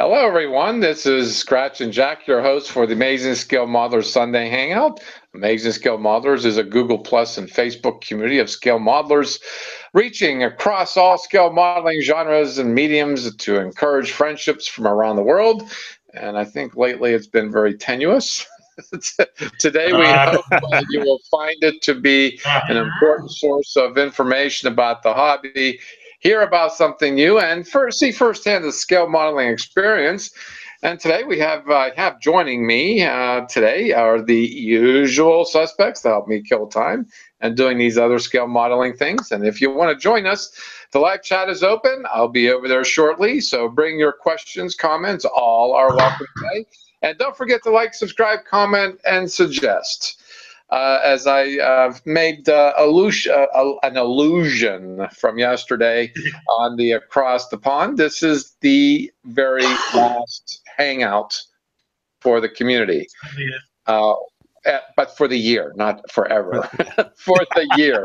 Hello, everyone. This is Scratch and Jack, your host for the Amazing Scale Modelers Sunday Hangout. Amazing Scale Modelers is a Google Plus and Facebook community of scale modelers reaching across all scale modeling genres and mediums to encourage friendships from around the world. And I think lately it's been very tenuous. Today, we hope you will find it to be an important source of information about the hobby, hear about something new, and see firsthand the scale modeling experience. And today we have joining me today are the usual suspects to help me kill time and doing these other scale modeling things. And if you want to join us, the live chat is open. I'll be over there shortly. So bring your questions, comments, all are welcome today. And don't forget to like, subscribe, comment, and suggest. As I made an illusion from yesterday on the Across the Pond, this is the very last hangout for the community. But for the year, not forever, for the year.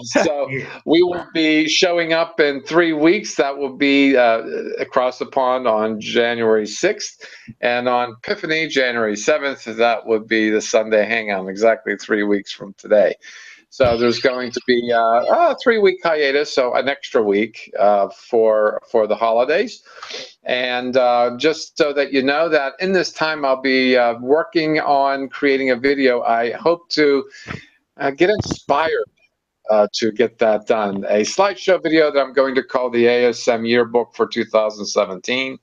So we will be showing up in 3 weeks. That will be Across the Pond on January 6th. And on Epiphany, January 7th, that would be the Sunday Hangout, exactly 3 weeks from today. So there's going to be a 3-week hiatus, so an extra week for the holidays. And just so that you know that in this time I'll be working on creating a video. I hope to get inspired to get that done. A slideshow video that I'm going to call the ASM Yearbook for 2017.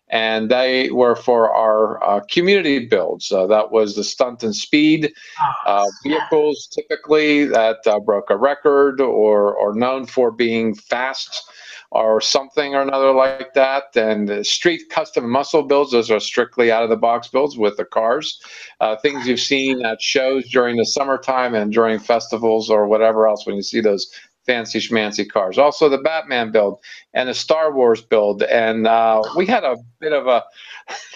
And they were for our community builds. That was the stunt and speed vehicles, typically that broke a record or known for being fast or something or another like that. And street custom muscle builds, those are strictly out of the box builds with the cars. Things you've seen at shows during the summertime and during festivals or whatever else when you see those fancy schmancy cars. Also the Batman build and the Star Wars build. And we had a bit of a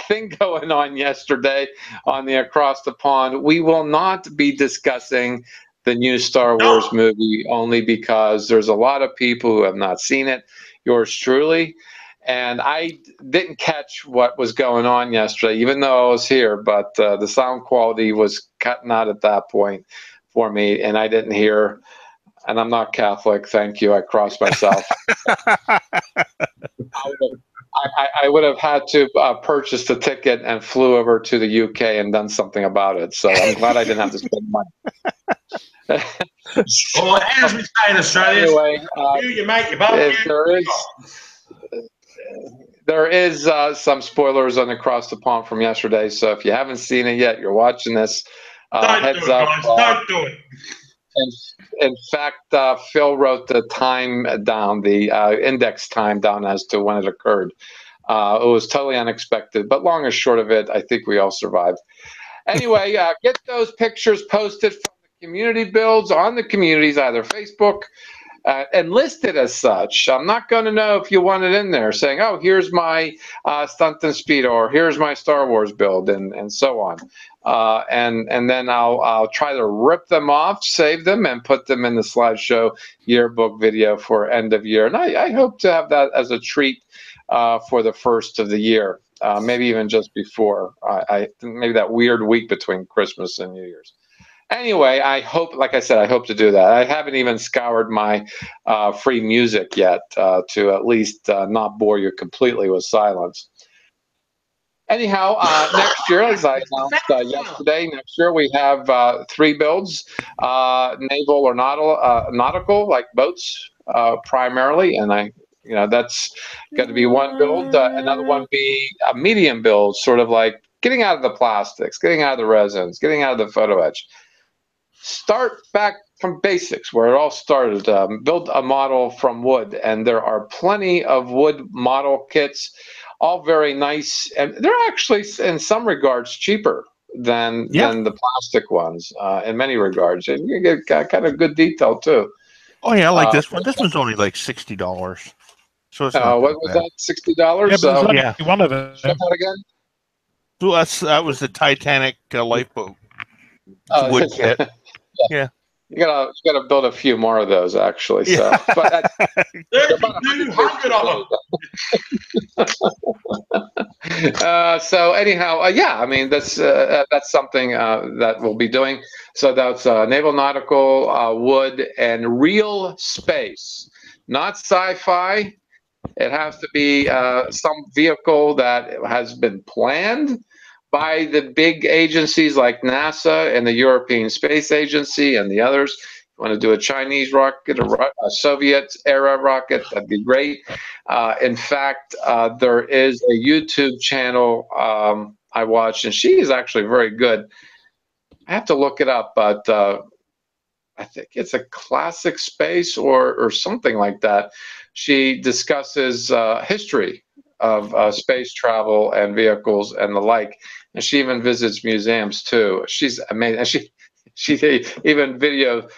thing going on yesterday on the Across the Pond. We will not be discussing the new Star Wars movie only because there's a lot of people who have not seen it. Yours truly. And I didn't catch what was going on yesterday, even though I was here, but the sound quality was cutting out at that point for me, and I didn't hear. And I'm not Catholic, thank you. I crossed myself. I would have had to purchase the ticket and flew over to the UK and done something about it. So I'm glad I didn't have to spend money. Well, as we say in Australia, anyway, you make your barbecue. There is some spoilers on Across the Pond from yesterday. So if you haven't seen it yet, you're watching this. Heads up. Don't do it. In fact, Phil wrote the time down, the index time down as to when it occurred. It was totally unexpected, but long and short of it, I think we all survived. Anyway, get those pictures posted from the community builds on the communities, either Facebook, and listed as such. I'm not going to know if you want it in there saying, oh, here's my stunt and speed, or here's my Star Wars build, and so on. And then I'll try to rip them off, save them, and put them in the slideshow yearbook video for end of year. And I hope to have that as a treat for the first of the year, maybe even just before. Maybe that weird week between Christmas and New Year's. Anyway, I hope, like I said, I hope to do that. I haven't even scoured my free music yet to at least not bore you completely with silence. Anyhow, next year, as I announced yesterday, next year we have 3 builds, naval or nautical, like boats primarily, and that's going to be one build. Another one be a medium build, sort of like getting out of the plastics, getting out of the resins, getting out of the photo etch. Start back from basics, where it all started. Build a model from wood, and there are plenty of wood model kits, all very nice, and they're actually, in some regards, cheaper than the plastic ones in many regards, and you get kind of good detail too. Oh yeah, I like this one. This one's only like $60. So it's not what was bad. that? $60? Yeah, but there's only one of them. Check that again. So that was the Titanic lifeboat wood kit. Yeah. You gotta build a few more of those, actually. So, but $200 of them. So anyhow, yeah, I mean that's something that we'll be doing. So that's naval nautical, wood, and real space, not sci-fi. It has to be some vehicle that has been planned by the big agencies like NASA and the European Space Agency and the others. You want to do a Chinese rocket, a Soviet era rocket, that'd be great. In fact, there is a YouTube channel I watch, and she is actually very good. I have to look it up, but I think it's a classic space or something like that. She discusses history of space travel and vehicles and the like, and she even visits museums too. She's amazing. And she even video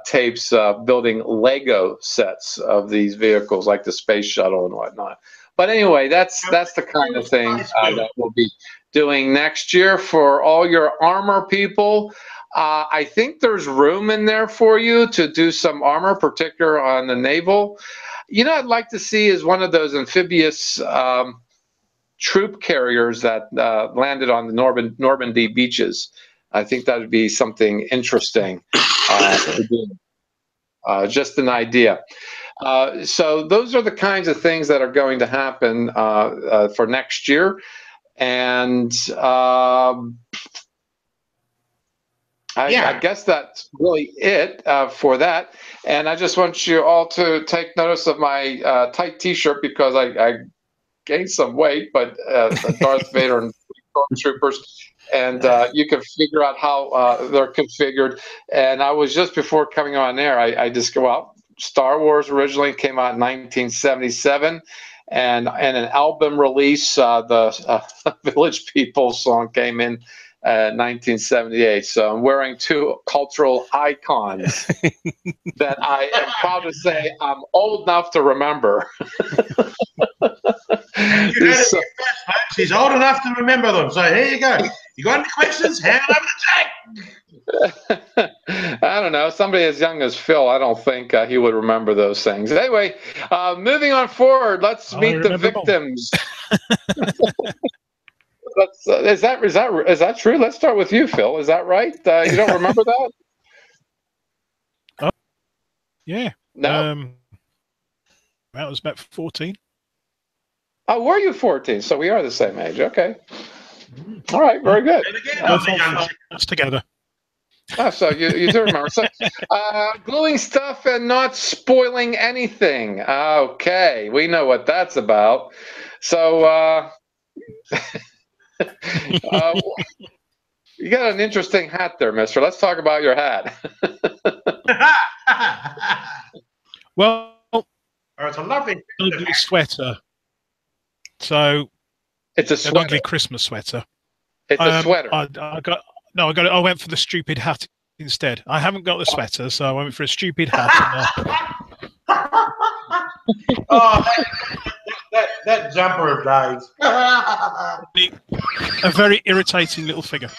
tapes building Lego sets of these vehicles, like the space shuttle and whatnot. But anyway, that's the kind of thing that we'll be doing next year for all your armor people. I think there's room in there for you to do some armor, particularly on the naval. You know, I'd like to see is one of those amphibious troop carriers that landed on the Normandy beaches. I think that would be something interesting to do. Just an idea. So those are the kinds of things that are going to happen for next year. And I guess that's really it for that. And I just want you all to take notice of my tight T-shirt because I gained some weight, but Darth Vader and Stormtroopers, and you can figure out how they're configured. And I was just before coming on air, I just go out. Star Wars originally came out in 1977. And an album release, the Village People song came in 1978. So I'm wearing two cultural icons that I am proud to say I'm old enough to remember. She's old enough to remember them. So here you go. You got any questions? Hand over to Jack. I don't know. Somebody as young as Phil, I don't think he would remember those things. Anyway, moving on forward, let's meet the victims. Is that true? Let's start with you, Phil. Is that right? You don't remember that? Oh, yeah. No. I was about 14. Oh, were you 14? So we are the same age. Okay. All right. Very good. That's together. Oh, so you do remember. So, gluing stuff and not spoiling anything. Okay, we know what that's about. So, you got an interesting hat there, mister. Let's talk about your hat. Well, it's a lovely ugly sweater. So it's a sweater. An ugly Christmas sweater. It's a sweater. I went for the stupid hat instead. I haven't got the sweater, so I went for a stupid hat. Oh, that jumper of Dave's. A very irritating little figure.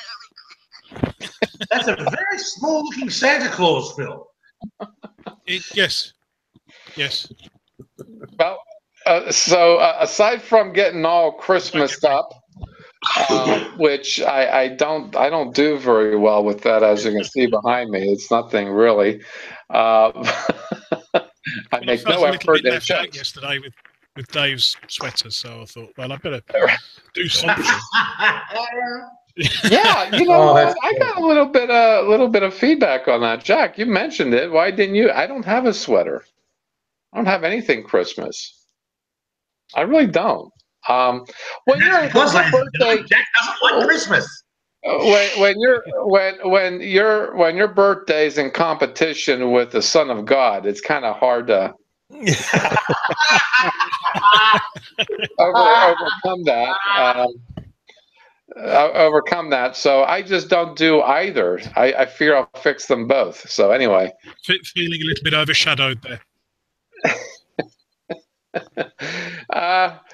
That's a very small-looking Santa Claus, Phil. Yes. Well, so aside from getting all Christmased up, which I don't do very well with that, as you can see behind me. It's nothing really. I make no effort in jokes. Yesterday with Dave's sweater, so I thought, well, I better do something. Yeah, you know what? I got a little bit of feedback on that. Jack, you mentioned it. Why didn't you? I don't have a sweater. I don't have anything Christmas. I really don't. When your birthday, Jack doesn't like Christmas. When your birthday's in competition with the Son of God, it's kind of hard to overcome that. Overcome that. So I just don't do either. I fear I'll fix them both. So anyway, feeling a little bit overshadowed there.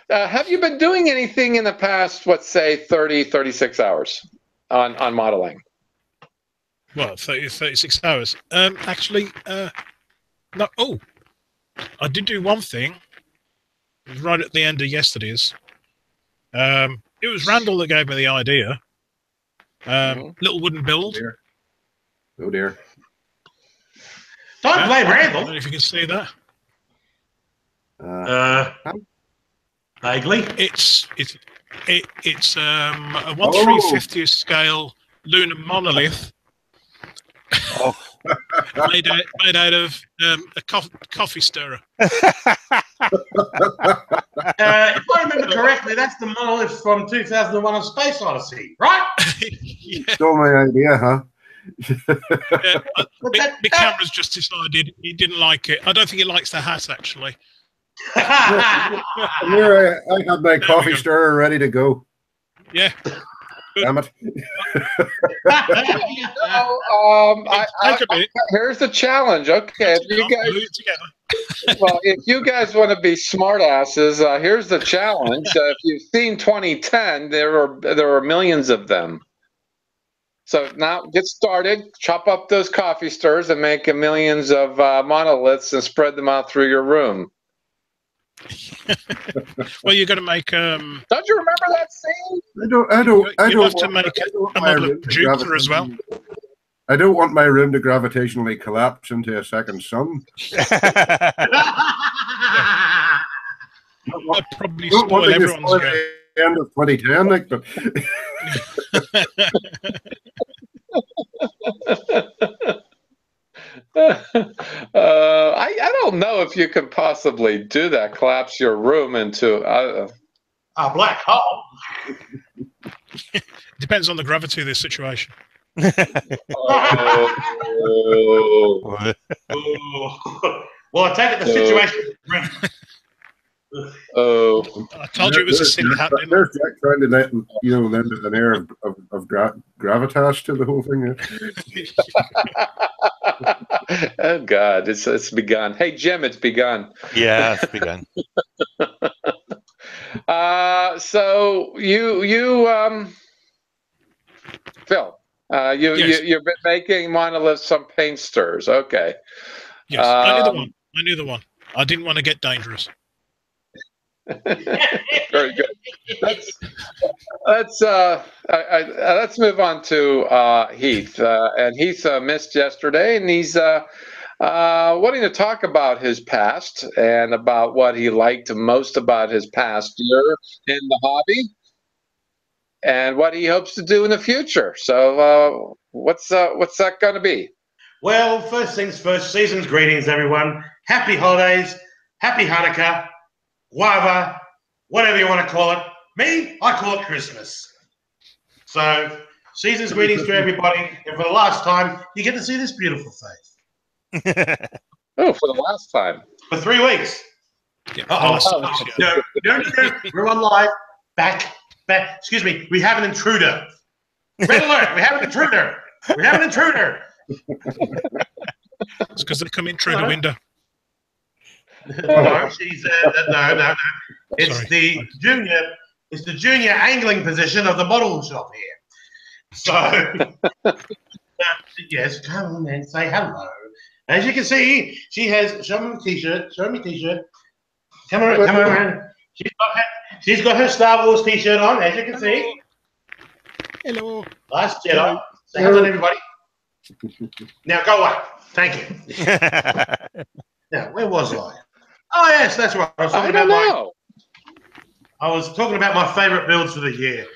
Have you been doing anything in the past, let's say 36 hours on modeling? Well, 36 hours. Actually, no. Oh, I did do one thing. It was right at the end of yesterday's. It was Randall that gave me the idea. Little wooden build. Oh dear. Don't blame I Randall. don't know if you can see that. Vaguely. It's a 1/350th scale lunar monolith. Oh. made out of a coffee stirrer. If I remember correctly, that's the monolith from 2001: A Space Odyssey, right? Yeah. Stole my idea, huh? The camera's just decided he didn't like it. I don't think he likes the hat, actually. Here I had my coffee stirrer ready to go. Yeah. Damn it. Here's the challenge. Okay, if you guys, well, if you guys want to be smartasses, here's the challenge. If you've seen 2010, there are millions of them. So now get started, chop up those coffee stirs and make millions of monoliths and spread them out through your room. Well, you're going to make. Don't you remember that scene? I don't have to make a model of Jupiter as well. I don't want my room to gravitationally collapse into a second sun. I'd probably spoil everyone's the end of 2010, like, but I don't know if you could possibly do that. Collapse your room into a black hole. Depends on the gravity of this situation. Well, I take it the situation. I told you it was a sin happening. There's Jack trying to lend an air of gravitas to the whole thing. Oh God, it's begun. Hey Jim, it's begun. Yeah, it's begun. So you Phil, yes. you're making monoliths, some paint stirs. Okay. Yes, I knew the one. I didn't want to get dangerous. Very good. Let's move on to Heath. And Heath missed yesterday, and he's wanting to talk about his past and about what he liked most about his past year in the hobby, and what he hopes to do in the future. So, what's that going to be? Well, first things first. Season's greetings, everyone. Happy holidays. Happy Hanukkah. Guava, whatever you want to call it. Me, I call it Christmas. So, season's greetings to everybody. And for the last time, you get to see this beautiful face. Oh, for the last time. For 3 weeks. Yeah, No, we're on live. Back. Excuse me, we have an intruder. Red alert, we have an intruder. We have an intruder. It's because they come in through the window. No, she's no. It's the junior angling position of the model shop here. So yes, come on and say hello. As you can see, she has show me t-shirt. Come on. She's got her Star Wars t-shirt on, as you can see. Hello. Last Jedi. Say hello to everybody. Now go away. Thank you. Now, where was I? Oh yes, that's right. I was talking about my favourite builds for the year.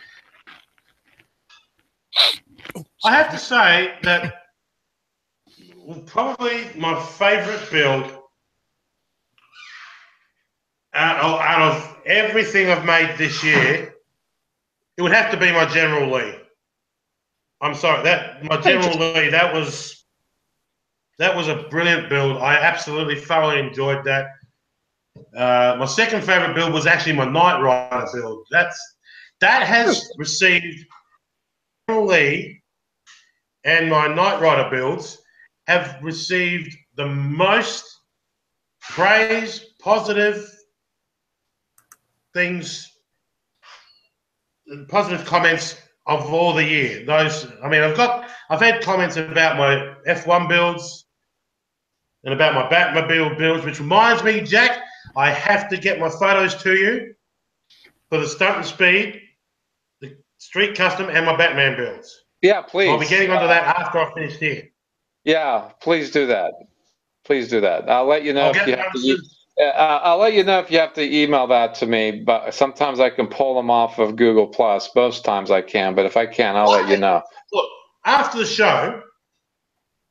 I have to say that probably my favourite build out of everything I've made this year, it would have to be my General Lee. I'm sorry, my General Lee, that was a brilliant build. I absolutely thoroughly enjoyed that. My second favorite build was actually my Knight Rider build. That has received General Lee, and my Knight Rider builds have received the most praise, positive things, positive comments of all the year. I've had comments about my F1 builds and about my Batmobile builds, which reminds me, Jack, I have to get my photos to you for the stunt and speed, the street custom, and my Batman builds. Yeah, please. I'll be getting onto that after I finish here. Yeah, please do that. Please do that. I'll let you know I'll if get you it have done to. soon. I'll let you know if you have to email that to me. But sometimes I can pull them off of Google Plus. Most times I can, but if I can, I'll let you know. Look, after the show,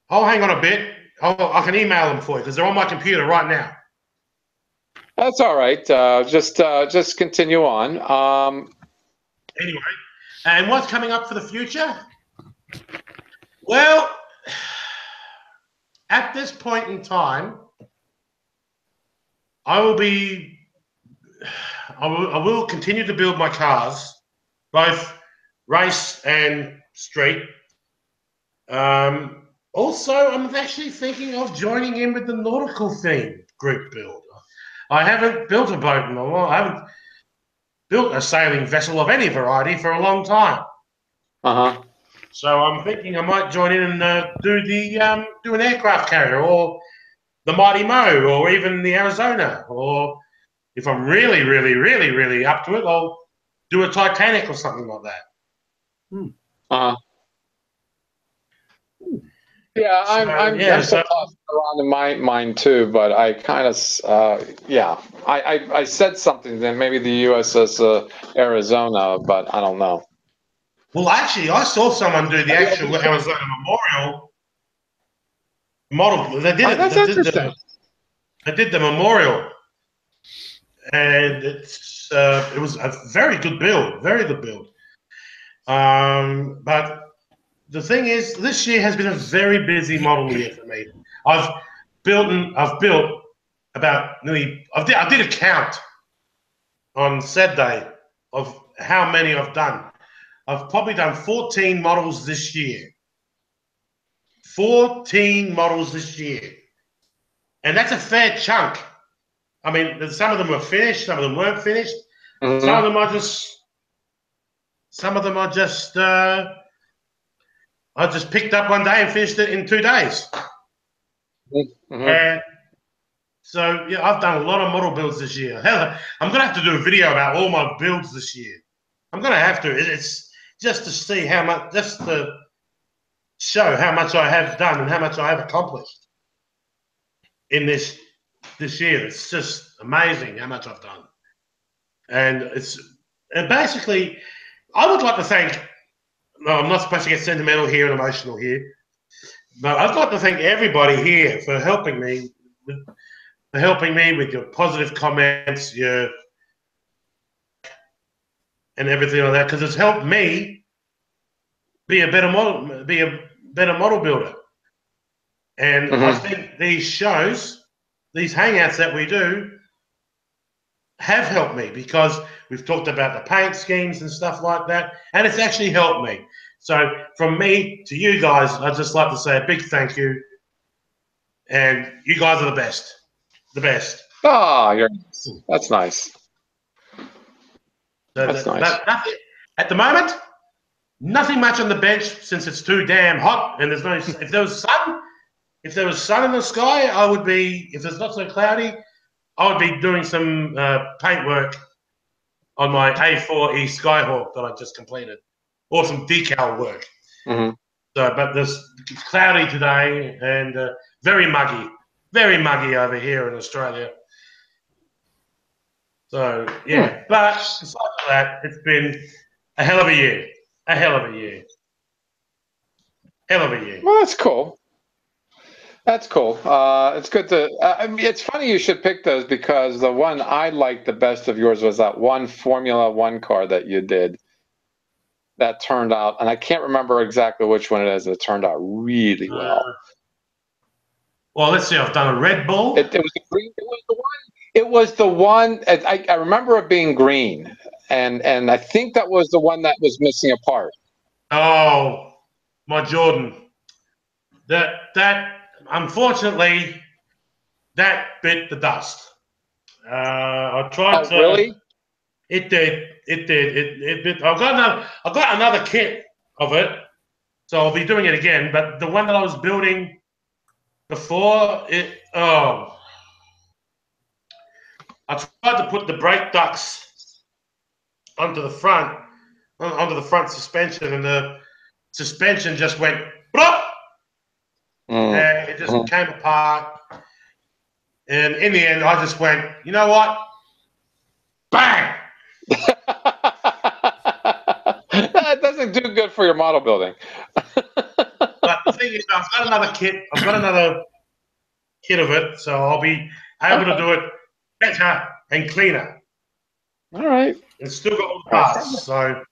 I'll hang on a bit. I can email them for you because they're on my computer right now. That's all right. Just continue on. Anyway, and what's coming up for the future? Well, at this point in time, I will continue to build my cars, both race and street. Also, I'm actually thinking of joining in with the nautical theme group build. I haven't built a boat in a while. I haven't built a sailing vessel of any variety for a long time. Uh-huh. So I'm thinking I might join in and do an aircraft carrier, or the Mighty Mo, or even the Arizona, or if I'm really, really, really, really up to it, I'll do a Titanic or something like that. Uh-huh. Yeah, I'm still tossing around in my mind too, but I kind of I said something then maybe the USS Arizona, but I don't know. Well, actually, I saw someone do the actual Arizona Memorial model. They did Oh, it. that's interesting. They did the memorial, and it was a very good build, very good build. But the thing is, this year has been a very busy model year for me. I've built about nearly. I did a count on Saturday of how many I've done. I've probably done 14 models this year. 14 models this year, and that's a fair chunk. I mean, some of them were finished, some of them weren't finished. Mm-hmm. Some of them I just picked up one day and finished it in 2 days. Mm-hmm. And so, yeah, I've done a lot of model builds this year. Hell, I'm going to have to do a video about all my builds this year. I'm going to have to. It's just to see how much, just to show how much I have done and how much I have accomplished in this year. It's just amazing how much I've done. And basically, I would like to thank, no, I'm not supposed to get sentimental here and emotional here, but I'd like to thank everybody here for helping me with your positive comments, and everything like that, because it's helped me be a better model builder. And I think these shows, these hangouts that we do, have helped me because we've talked about the paint schemes and stuff like that, and it's actually helped me. So from me to you guys, I'd just like to say a big thank you, and you guys are the best. The best. Oh, that's nice. That's nice. But nothing, at the moment, nothing much on the bench since it's too damn hot, and there's no. If there was sun in the sky, I would be. If it's not so cloudy, I would be doing some paint work on my A4E Skyhawk that I just completed, or some decal work. Mm-hmm. So, but it's cloudy today and very muggy over here in Australia. So yeah, but aside from that, it's been a hell of a year. A hell of a year. Hell of a year. Well, that's cool. That's cool. It's good to. I mean, it's funny you should pick those because the one I liked the best of yours was that one Formula One car that you did. That turned out, and I can't remember exactly which one it is. It turned out really well. Well, let's see. I've done a Red Bull. It was the green. It was the one. I remember it being green, and I think that was the one that was missing a part. Oh, my Jordan. That unfortunately, that bit the dust. I tried to. Really? It did. It did. It bit. I've got another kit of it, so I'll be doing it again. But the one that I was building before, I tried to put the brake ducts onto the front, onto the front suspension, and the suspension just went blop, and it just came apart. And in the end, I just went, you know what? Bang! That doesn't do good for your model building. But the thing is, I've got another kit. I've got another kit of it, so I'll be able to do it better and cleaner. All right. It's still got all the parts, so.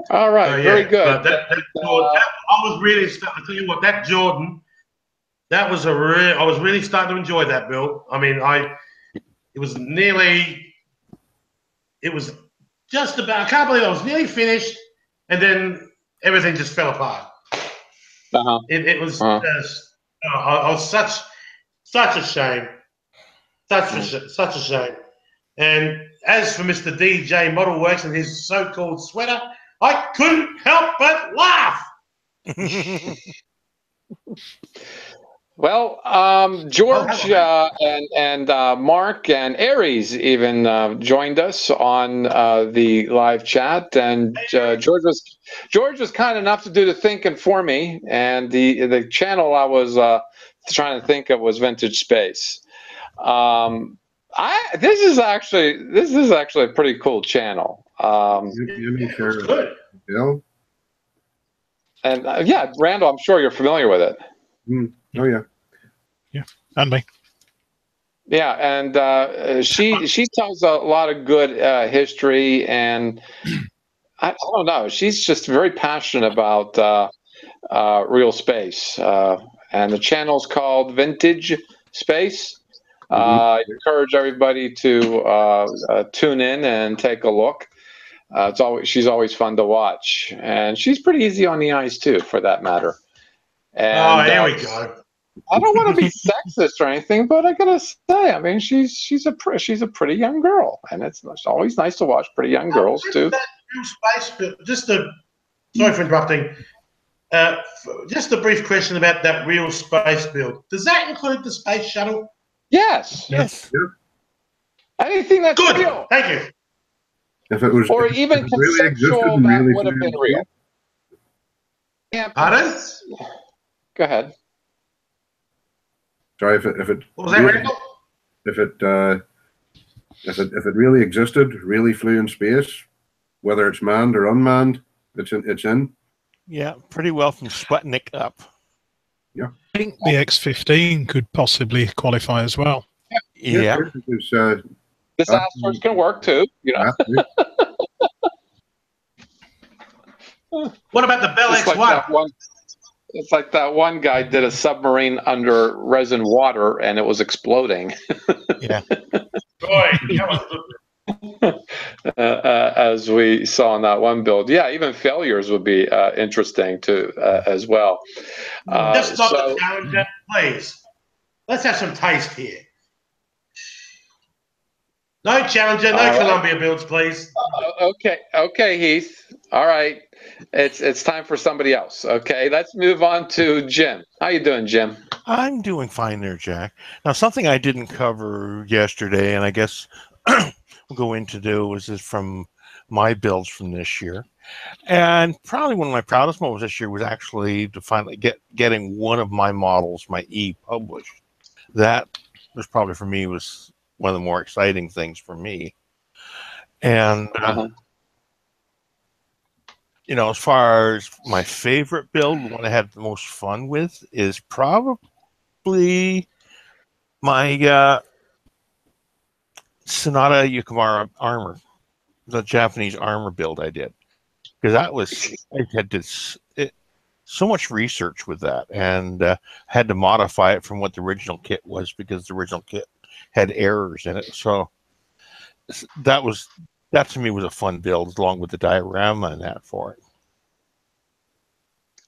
All right, So, yeah. very good. But I was really. I tell you what, that Jordan, that was I was really starting to enjoy that build. I mean, it was just about. I can't believe I was nearly finished, and then everything just fell apart. It was just. I was such a shame. Such a shame. And as for Mr. DJ Model Works and his so-called sweater, I couldn't help but laugh. Well, George and Mark and Aries even joined us on the live chat, and George was kind enough to do the thinking for me. And the channel I was trying to think of was Vintage Space. This is actually a pretty cool channel. Good. And yeah, Randall, I'm sure you're familiar with it. Oh yeah. Yeah, and me. Yeah, and she tells a lot of good history, and I don't know. She's just very passionate about real space, and the channel's called Vintage Space. I encourage everybody to tune in and take a look. She's always fun to watch, and she's pretty easy on the eyes too, for that matter. And, here we go. I don't want to be sexist or anything, but I gotta say, I mean, she's a pretty young girl, and it's always nice to watch pretty young girls too. That real space build, sorry for interrupting. Just a brief question about that real space build. Does that include the space shuttle? Yes. Yes. Anything that's good. Real. Thank you. If it was, or even conceptual, that really would have been real. Yeah. Pardon? Go ahead. Sorry, if it what was that, Randall? If it really existed, really flew in space, whether it's manned or unmanned, it's in. Yeah, pretty well from Sputnik up. Yeah. I think the X-15 could possibly qualify as well. Yeah. This Astro's can work too, you know. What about the Bell X-1? It's like that one guy did a submarine under resin water and it was exploding. Yeah. As we saw in that one build. Yeah, even failures would be interesting too, as well. Just stop the Challenger, please. Let's have some taste here. No Challenger, no Columbia builds, please. Okay, Heath. All right. It's time for somebody else. Okay, let's move on to Jim. How you doing, Jim? I'm doing fine there, Jack. Now, something I didn't cover yesterday, and I guess we'll go into is from my builds from this year. And probably one of my proudest moments this year was actually to finally getting one of my models, my E, published. That was probably for me was one of the more exciting things for me. And you know, as far as my favorite build, the one I had the most fun with is probably my Sonata Yukamura armor, the Japanese armor build I did. Because that was, I had so much research with that, and had to modify it from what the original kit was, because the original kit had errors in it. So that to me was a fun build, along with the diorama and that for it.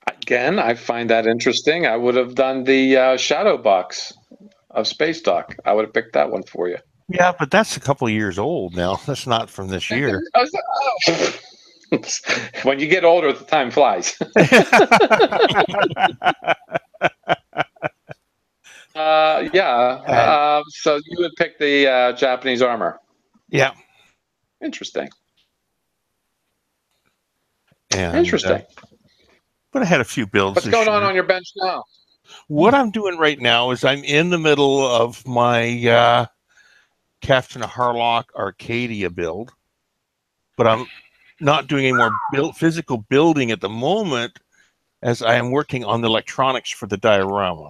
Again, I find that interesting. I would have done the shadow box of Space Dock. I would have picked that one for you. Yeah, but that's a couple of years old now. That's not from this year. When you get older, the time flies. So you would pick the Japanese armor. Yeah. Interesting. And Interesting. but I had a few builds. What's going on your bench now? What I'm doing right now is I'm in the middle of my Captain Harlock Arcadia build, but I'm not doing any more physical building at the moment, as I am working on the electronics for the diorama.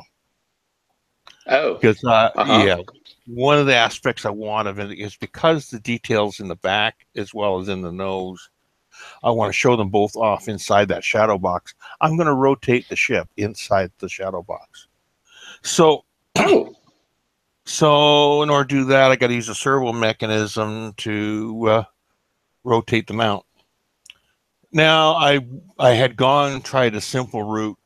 Oh, because yeah, one of the aspects I want of it is because the details in the back as well as in the nose, I want to show them both off inside that shadow box. I'm going to rotate the ship inside the shadow box. So, so in order to do that, I got to use a servo mechanism to rotate the mount. Now, I had gone and tried a simple route,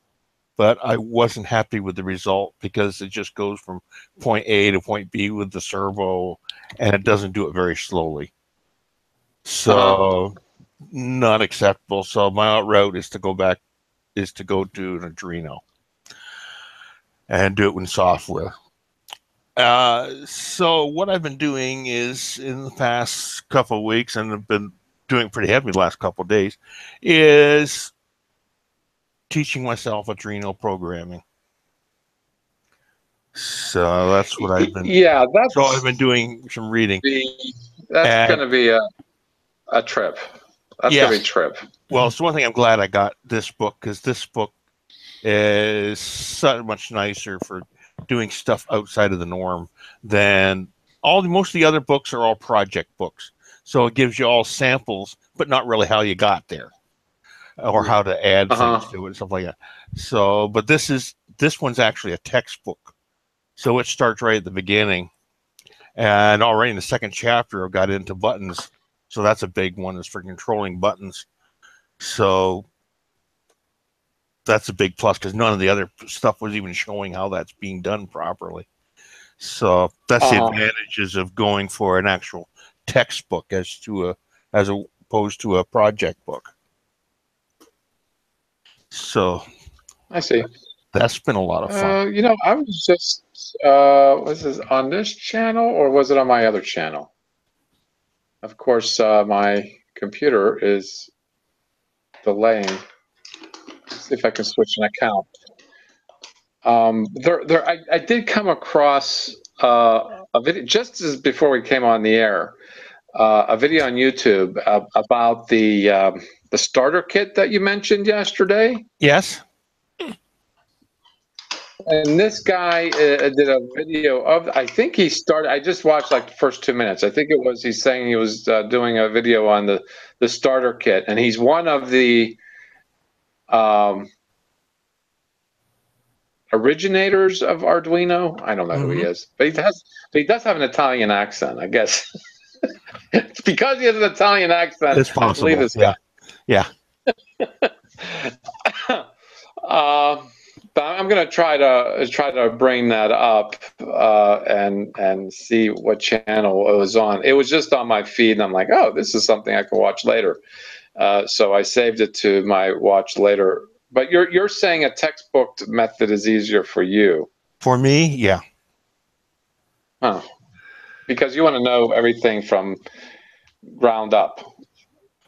but I wasn't happy with the result because it just goes from point A to point B with the servo, and it doesn't do it very slowly. So not acceptable. So my route is to go to an Arduino and do it in software. So what I've been doing is in the past couple of weeks, and I've been doing pretty heavy the last couple of days, is teaching myself Arduino programming. So that's what I've been. Yeah, that's. So I've been doing some reading. That's going to be a trip. That's going to be a trip. Well, it's one thing I'm glad I got this book, because this book is so much nicer for doing stuff outside of the norm than most of the other books are all project books. So it gives you all samples, but not really how you got there or how to add things to it and stuff like that. So, but this one's actually a textbook. So it starts right at the beginning, and already in the second chapter, I've got into buttons. So that's a big one, is for controlling buttons. So that's a big plus, because none of the other stuff was even showing how that's being done properly. So that's the advantages of going for an actual textbook as opposed to a project book. So I see. That's been a lot of fun. I was just was this on this channel or was it on my other channel? Of course, my computer is delaying. Let's see if I can switch an account. I did come across a video just as before we came on the air, a video on YouTube about the starter kit that you mentioned yesterday. Yes. And this guy did a video of, I think he started, I just watched like the first 2 minutes. I think it was, he's saying he was doing a video on the starter kit. And he's one of the originators of Arduino. I don't know who he is, but he does have an Italian accent, I guess. It's because he has an Italian accent. It's possible. I believe this guy. Yeah. But I'm going to try to bring that up and see what channel it was on. It was just on my feed, and I'm like, oh, this is something I can watch later. So I saved it to my watch later. But you're saying a textbook method is easier for you? For me, yeah. Huh. Because you want to know everything from ground up.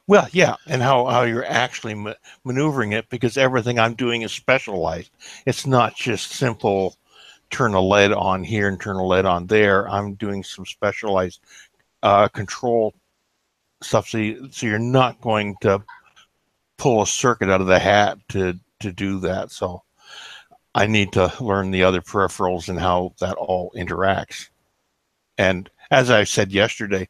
Well, yeah, and how you're actually maneuvering it, because everything I'm doing is specialized. It's not just simple turn a lead on here and turn a lead on there. I'm doing some specialized control stuff, so you're not going to pull a circuit out of the hat to do that. So I need to learn the other peripherals and how that all interacts. And as I said yesterday,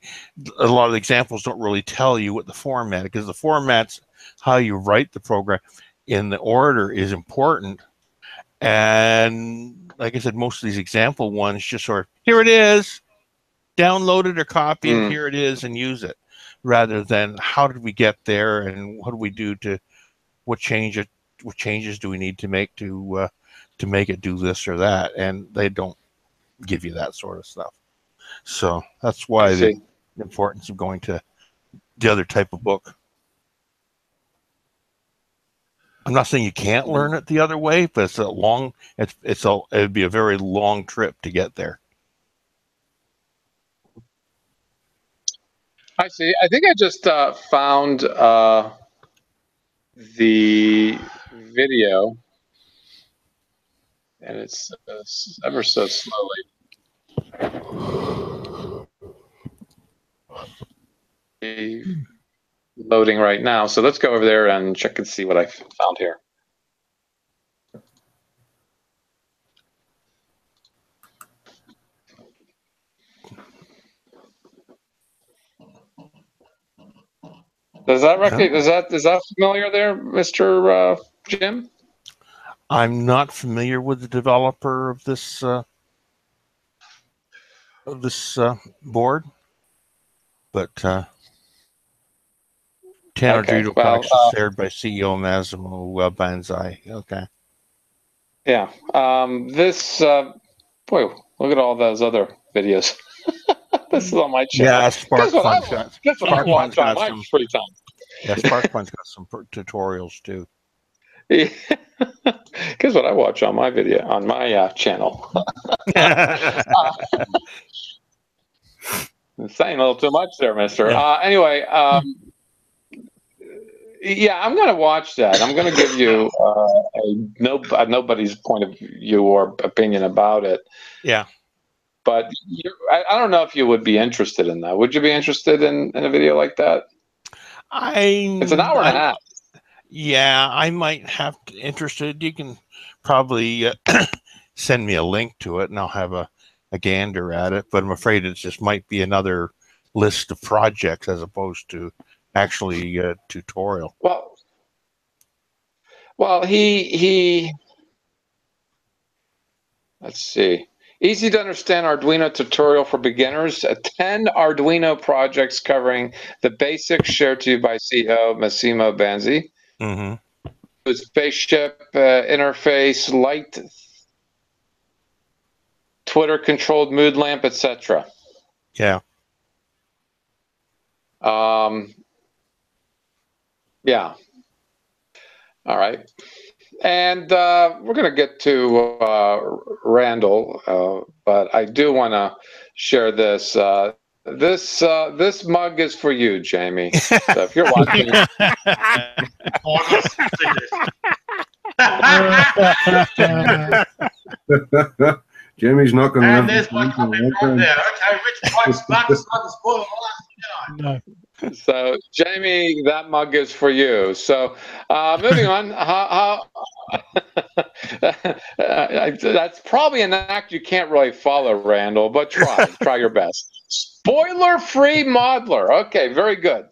a lot of the examples don't really tell you what the format, because the format's how you write the program in the order is important. And like I said, most of these example ones just sort of, here it is, download it or copy it, here it is, and use it, rather than how did we get there and what do we do what changes do we need to make to make it do this or that, and they don't give you that sort of stuff. So that's why the importance of going to the other type of book. I'm not saying you can't learn it the other way, but it'd be a very long trip to get there. I see. I think I just found the video, and it's ever so slowly loading right now. So let's go over there and check and see what I found here. Is that familiar there, Mr. Jim? I'm not familiar with the developer of this board, but Tanner Okay, Products is shared by CEO Massimo Banzai. Okay. Yeah. This boy, look at all those other videos. This is on my channel. Yeah, SparkFun's Guess what I watch on my free time. Yeah, SparkFun's got some tutorials too. Guess what I watch on my channel. Saying a little too much there, mister. Yeah. Anyway, yeah, I'm going to watch that. I'm going to give you nobody's point of view or opinion about it. Yeah. But I don't know if you would be interested in that. Would you be interested in a video like that? It's an hour and a half. Yeah, I might have interested. You can probably send me a link to it, and I'll have a gander at it. But I'm afraid it just might be another list of projects as opposed to actually a tutorial. Well, he. Let's see. Easy to understand Arduino tutorial for beginners. 10 Arduino projects covering the basics shared to you by CEO Massimo Banzai. Mm-hmm. Spaceship interface, light, Twitter-controlled mood lamp, etc. Yeah. Yeah. All right. And we're going to get to Randall, but I do want to share this. This mug is for you, Jamie. So if you're watching, Jamie's not going to. And there's my comment right there. Okay, Rich Mike's not to spoil No. So, Jamie, that mug is for you. So, moving on. That's probably an act you can't really follow, Randall, but try your best. Spoiler-free modeler. Okay, very good.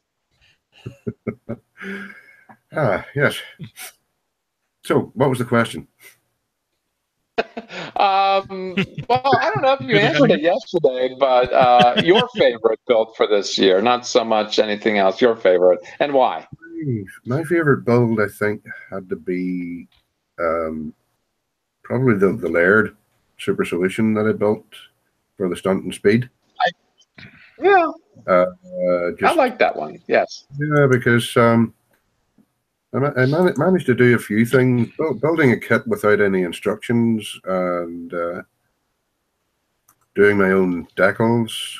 Yes. So, what was the question? Well, I don't know if you answered it yesterday, but your favorite build for this year, not so much anything else, your favorite, and why? My favorite build, I think, had to be probably the layered super solution that I built for the stunt and speed. I like that one, yes. Yeah, because I managed to do a few things, building a kit without any instructions and doing my own decals.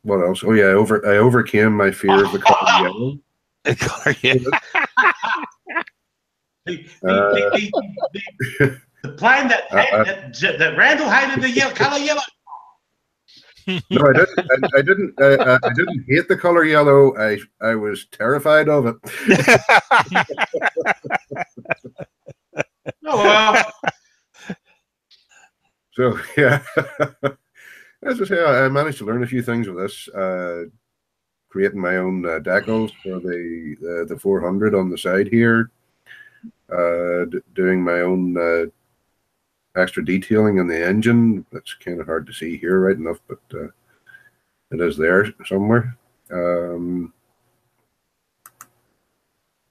What else? Oh yeah, I overcame my fear of the color yellow. The color yellow. The plane that Randall hated the color yellow. No, I didn't hate the color yellow. I was terrified of it. Oh well. So yeah, as I say, I managed to learn a few things with this. Creating my own decals for the 400 on the side here. Doing my own extra detailing in the engine. That's kind of hard to see here right enough, but it is there somewhere.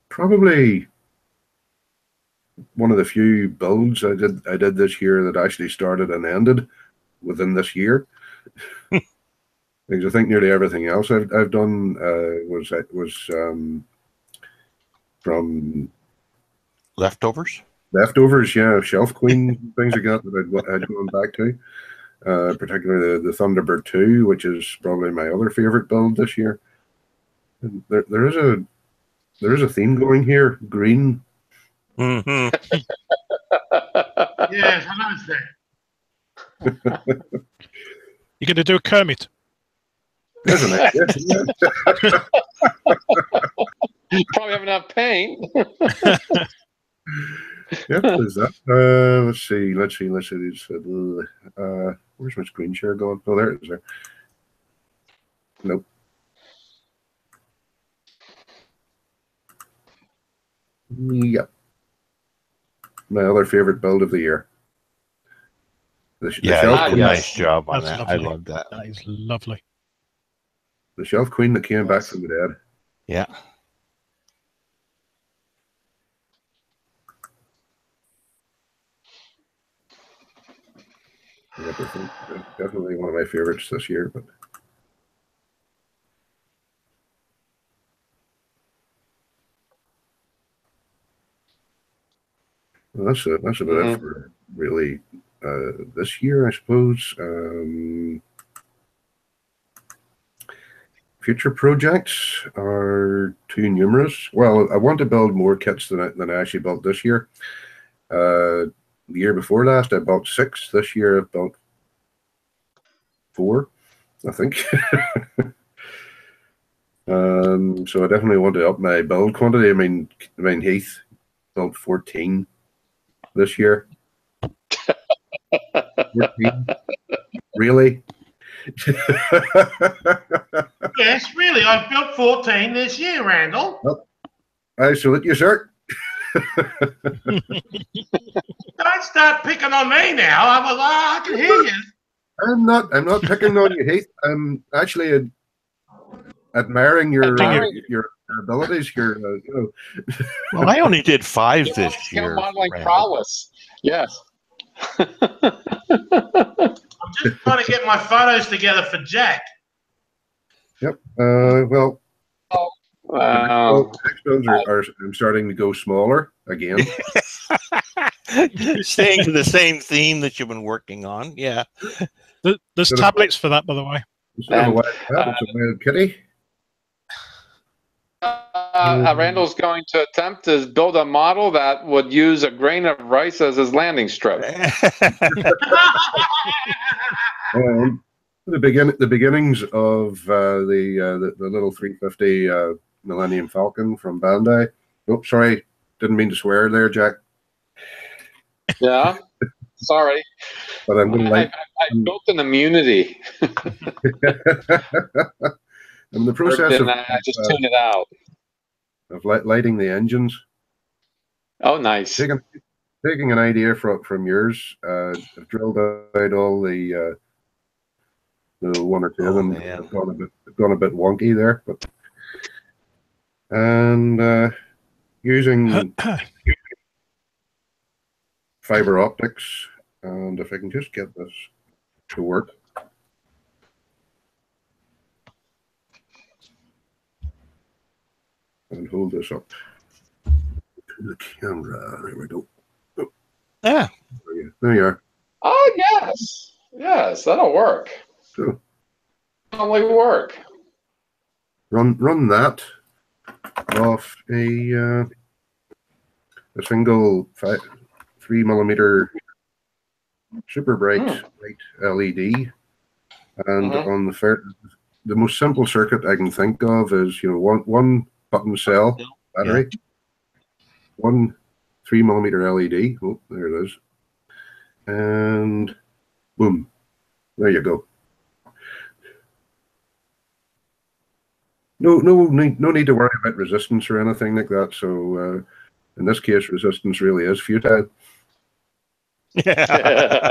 Probably one of the few builds I did this year that actually started and ended within this year. Because I think nearly everything else I've done was from leftovers. Leftovers, yeah, Shelf Queen things like that I'd gone back to. particularly the Thunderbird 2, which is probably my other favorite build this year. And there is a theme going here. Green. Mm-hmm. Yes, I noticed that. You're going to do a Kermit. There's an idea. Probably have enough paint. Yep, there's that. Let's see. Where's my screen share going? Oh, there it is. There. Nope. Yep. My other favorite build of the year. The Shelf Queen. Nice job on That's that. lovely. I love that. That is lovely. The Shelf Queen that came back from the dead. Yeah. Definitely one of my favorites this year. But well, that's about it for really this year, I suppose. Future projects are too numerous. Well, I want to build more kits than I actually built this year. The year before last, I built 6. This year, I've built 4, I think. So I definitely want to up my build quantity. I mean, Heath built 14 this year. 14? Really? Yes, really. I've built 14 this year, Randall. Well, I salute you, sir. Don't start picking on me now. I can hear you. I'm not picking on you, Heath. I'm actually admiring your abilities. Well, I only did 5 this Skill year. modeling Randall. prowess. Yes. I'm just trying to get my photos together for Jack. Yep. Well, Wow. next builds are I'm starting to go smaller again. Staying to the same theme that you've been working on. Yeah. There's tablets for that, by the way. Instead of a wild cat, it's a wild kitty. Randall's going to attempt to build a model that would use a grain of rice as his landing strip. The beginnings of the little 350 Millennium Falcon from Bandai. Oh, sorry, didn't mean to swear there, Jack. Yeah, sorry. But I'm going to I built an immunity. I'm in the process of I just tune it out. Of lighting the engines. Oh, nice. Taking an idea from yours. I've drilled out all the one or two of them. Have gone a bit wonky there, but and using fiber optics, and if I can just get this to work. And hold this up to the camera. There we go. Oh. Yeah. There you are. Oh, yes. Yes, that'll work. So Only work. run that off a single 3mm super bright light LED, and on the most simple circuit I can think of is one button cell battery, one 3mm LED. Oh, there it is, and boom, there you go. No need to worry about resistance or anything like that. So in this case, resistance really is futile. Yeah.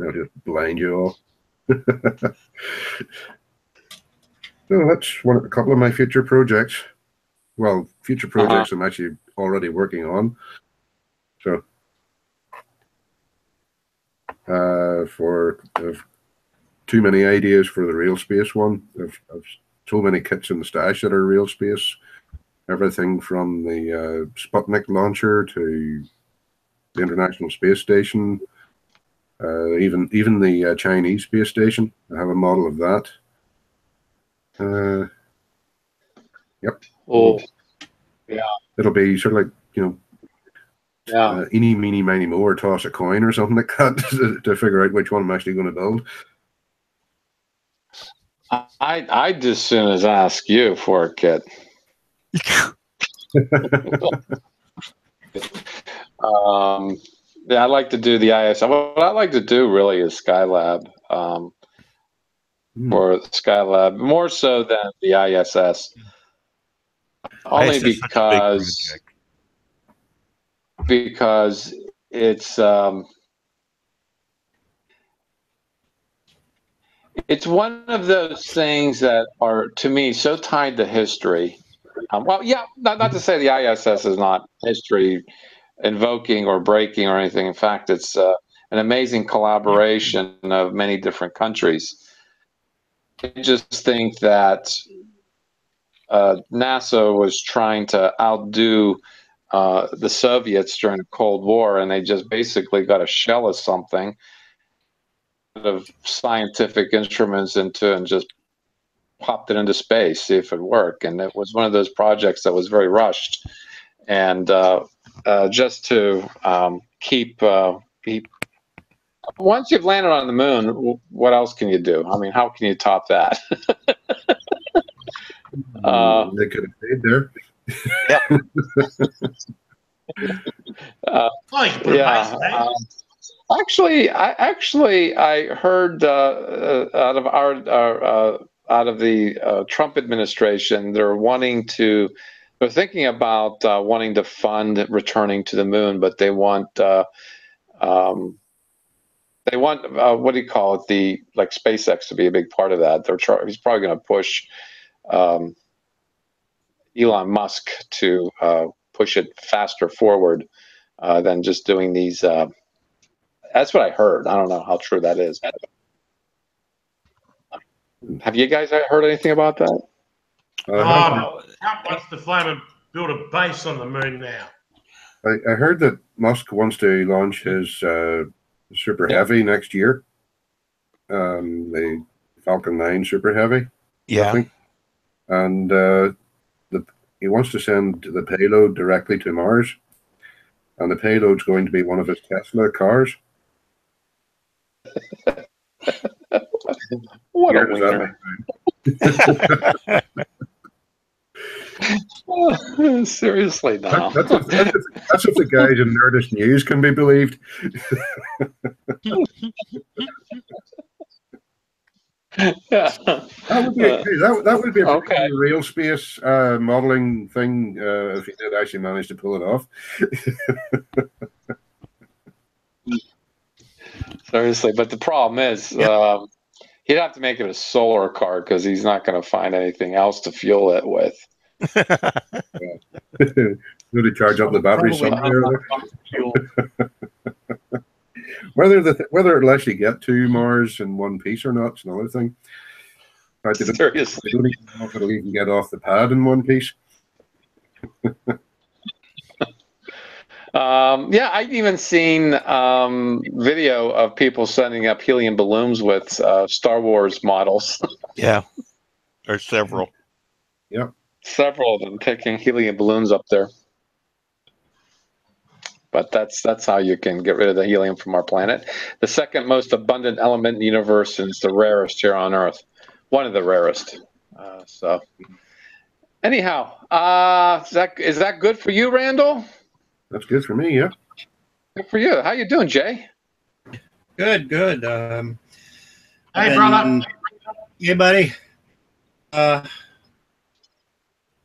I'll just blind you all. So that's a couple of my future projects. Well, future projects I'm actually already working on. So for too many ideas for the real space one. I've so many kits in the stash that are real space. Everything from the Sputnik launcher to the International Space Station, Even the Chinese space station, I have a model of that. Yep. Oh, yeah. It'll be sort of like, Yeah. eeny, meeny, miny, mo, or toss a coin or something like that to figure out which one I'm actually going to build. I'd just soon as ask you for a kit. Yeah, I like to do the ISM. What I like to do really is Skylab. For Skylab, more so than the ISS. Only ISS is such a big because it's one of those things that are, to me, so tied to history. Well, yeah, not to say the ISS is not history invoking or breaking or anything. In fact, it's an amazing collaboration of many different countries. I just think that NASA was trying to outdo the Soviets during the Cold War, and they just basically got a shell of something of scientific instruments into and just popped it into space, see if it worked. And it was one of those projects that was very rushed. And just to keep once you've landed on the moon, what else can you do? I mean, how can you top that? They could have stayed there. Yeah. Actually, I heard out of the Trump administration, they're thinking about wanting to fund returning to the moon, but they want what do you call it? Like SpaceX to be a big part of that. He's probably going to push Elon Musk to push it faster forward than just doing these. That's what I heard. I don't know how true that is. Have you guys heard anything about that? Trump wants to build a base on the moon now. I heard that Musk wants to launch his Super Heavy next year. The Falcon 9 Super Heavy. Yeah. I think. And he wants to send the payload directly to Mars. And the payload's going to be one of his Tesla cars. What a wiener. Seriously, now. That's if the guys in Nerdist News can be believed. Yeah. That would be a okay. real space modeling thing if he did actually manage to pull it off. Seriously, but the problem is he'd have to make it a solar car because he's not going to find anything else to fuel it with. Really charge up the battery somewhere. Whether it'll actually get to Mars in one piece or not is another thing. Seriously, I don't even know if it'll even get off the pad in one piece. Yeah, I've even seen video of people sending up helium balloons with Star Wars models. Yeah, there's several. Yeah, several of them taking helium balloons up there. But that's how you can get rid of the helium from our planet. The second most abundant element in the universe, and it's the rarest here on Earth. One of the rarest. So, anyhow, is that good for you, Randall? That's good for me. Yeah. Good for you. How you doing, Jay? Good. Hey, brother. Hey, buddy.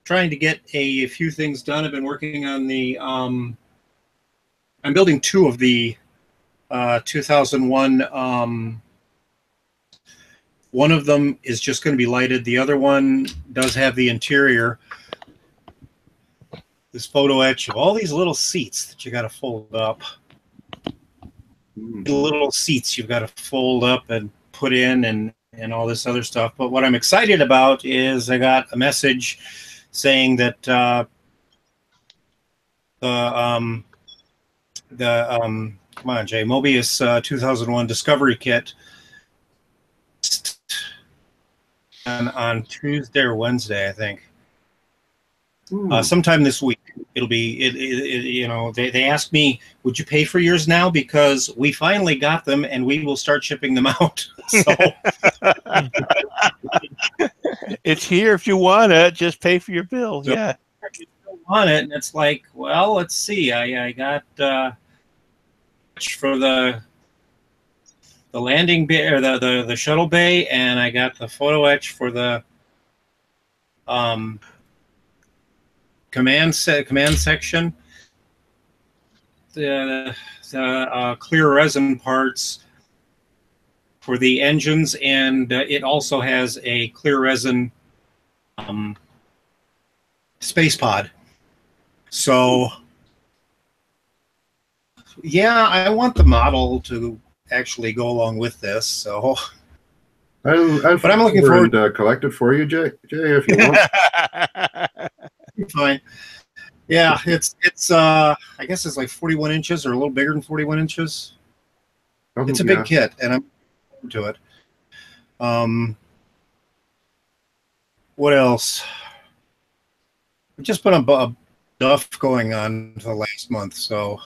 Trying to get a few things done. I've been working on the. I'm building two of the 2001. One of them is just going to be lighted. The other one does have the interior. This photo etch of all these little seats that you got to fold up. The little seats you've got to fold up and put in and all this other stuff. But what I'm excited about is I got a message saying that the Come on, Jay. Mobius 2001 Discovery Kit. On Tuesday or Wednesday, I think. Sometime this week. It'll be, you know, they asked me, would you pay for yours now? Because we finally got them and we will start shipping them out. So it's here if you want it. Just pay for your bill. So, yeah. If you don't want it, and it's like, well, let's see. I got for the landing bay or the shuttle bay, and I got the photo etch for the command section. The clear resin parts for the engines, and it also has a clear resin space pod. So yeah, I want the model to actually go along with this. So but I'm looking forward to collect it for you, Jay, if you want. Fine. Yeah, it's I guess it's like 41 inches or a little bigger than 41 inches. It's a big kit, and I'm looking forward to it. What else? We just put a duff going on the last month, so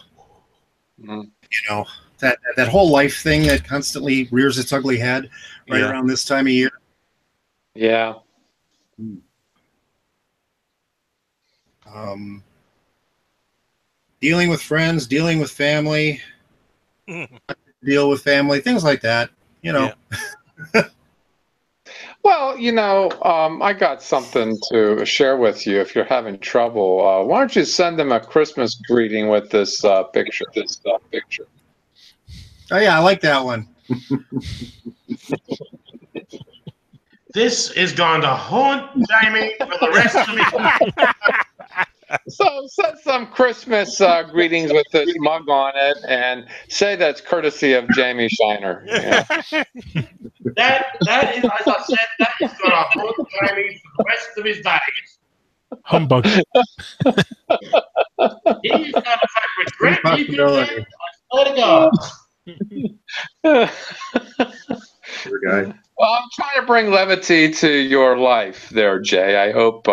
you know that whole life thing that constantly rears its ugly head right around this time of year. Yeah. Dealing with friends, dealing with family, deal with family, things like that, you know. Yeah. Well, you know, I got something to share with you if you're having trouble. Why don't you send them a Christmas greeting with this picture? Oh, yeah, I like that one. This is going to haunt Jamie for the rest of his life. So send some Christmas greetings with this mug on it, and say that's courtesy of Jamie Shiner. Yeah. That is, as I said, that is going to haunt Jamie for the rest of his days. Humbug. He's going to regret you do that. I swear to God. Poor guy. Well, I'm trying to bring levity to your life there, Jay. I hope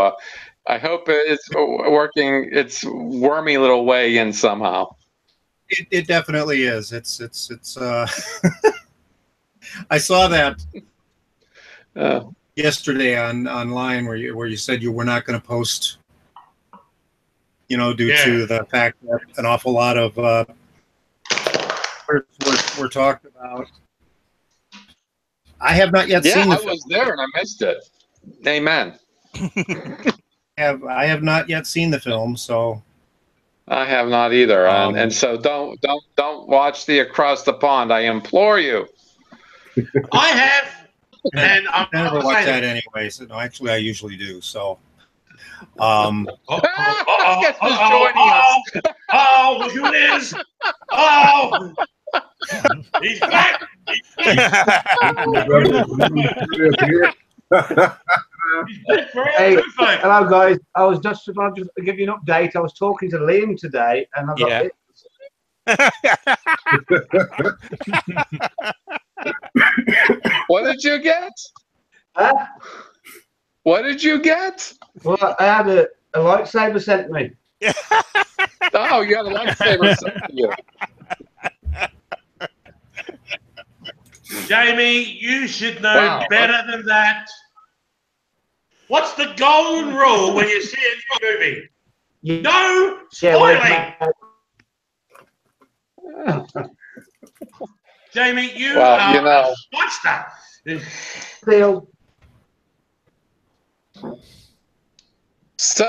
it's working its wormy little way in somehow. It definitely is. It's I saw that yesterday online where you said you were not going to post, you know, due to the fact that an awful lot of we're talked about. I have not yet seen the film. I was there and I missed it. Amen. I have not yet seen the film, so I have not either, and so don't watch the Across the Pond. I implore you. I have, and I never watch that anyway. So no, actually, I usually do. So, guess who's joining us? Oh, look who it is! Oh, he's back. Hey, hello guys. I was just about to give you an update. I was talking to Liam today, and I got What did you get? What did you get? Well, I had a lightsaber sent me. Oh, you had a lightsaber sent to you. Jamie, you should know better than that. What's the golden rule when you see a new movie? No spoiling. Jamie, you are a monster. So, so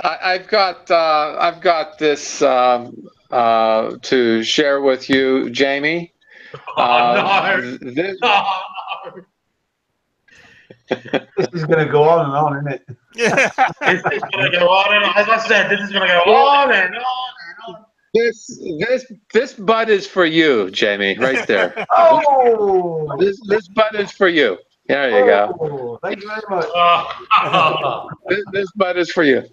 I've got this to share with you, Jamie. No. This is going to go on and on, isn't it? This is going to go on and on. As I said, this is going to go on and on and on. This bud is for you, Jamie, right there. Oh! This bud is for you. There you go. Thank you very much. This bud is for you.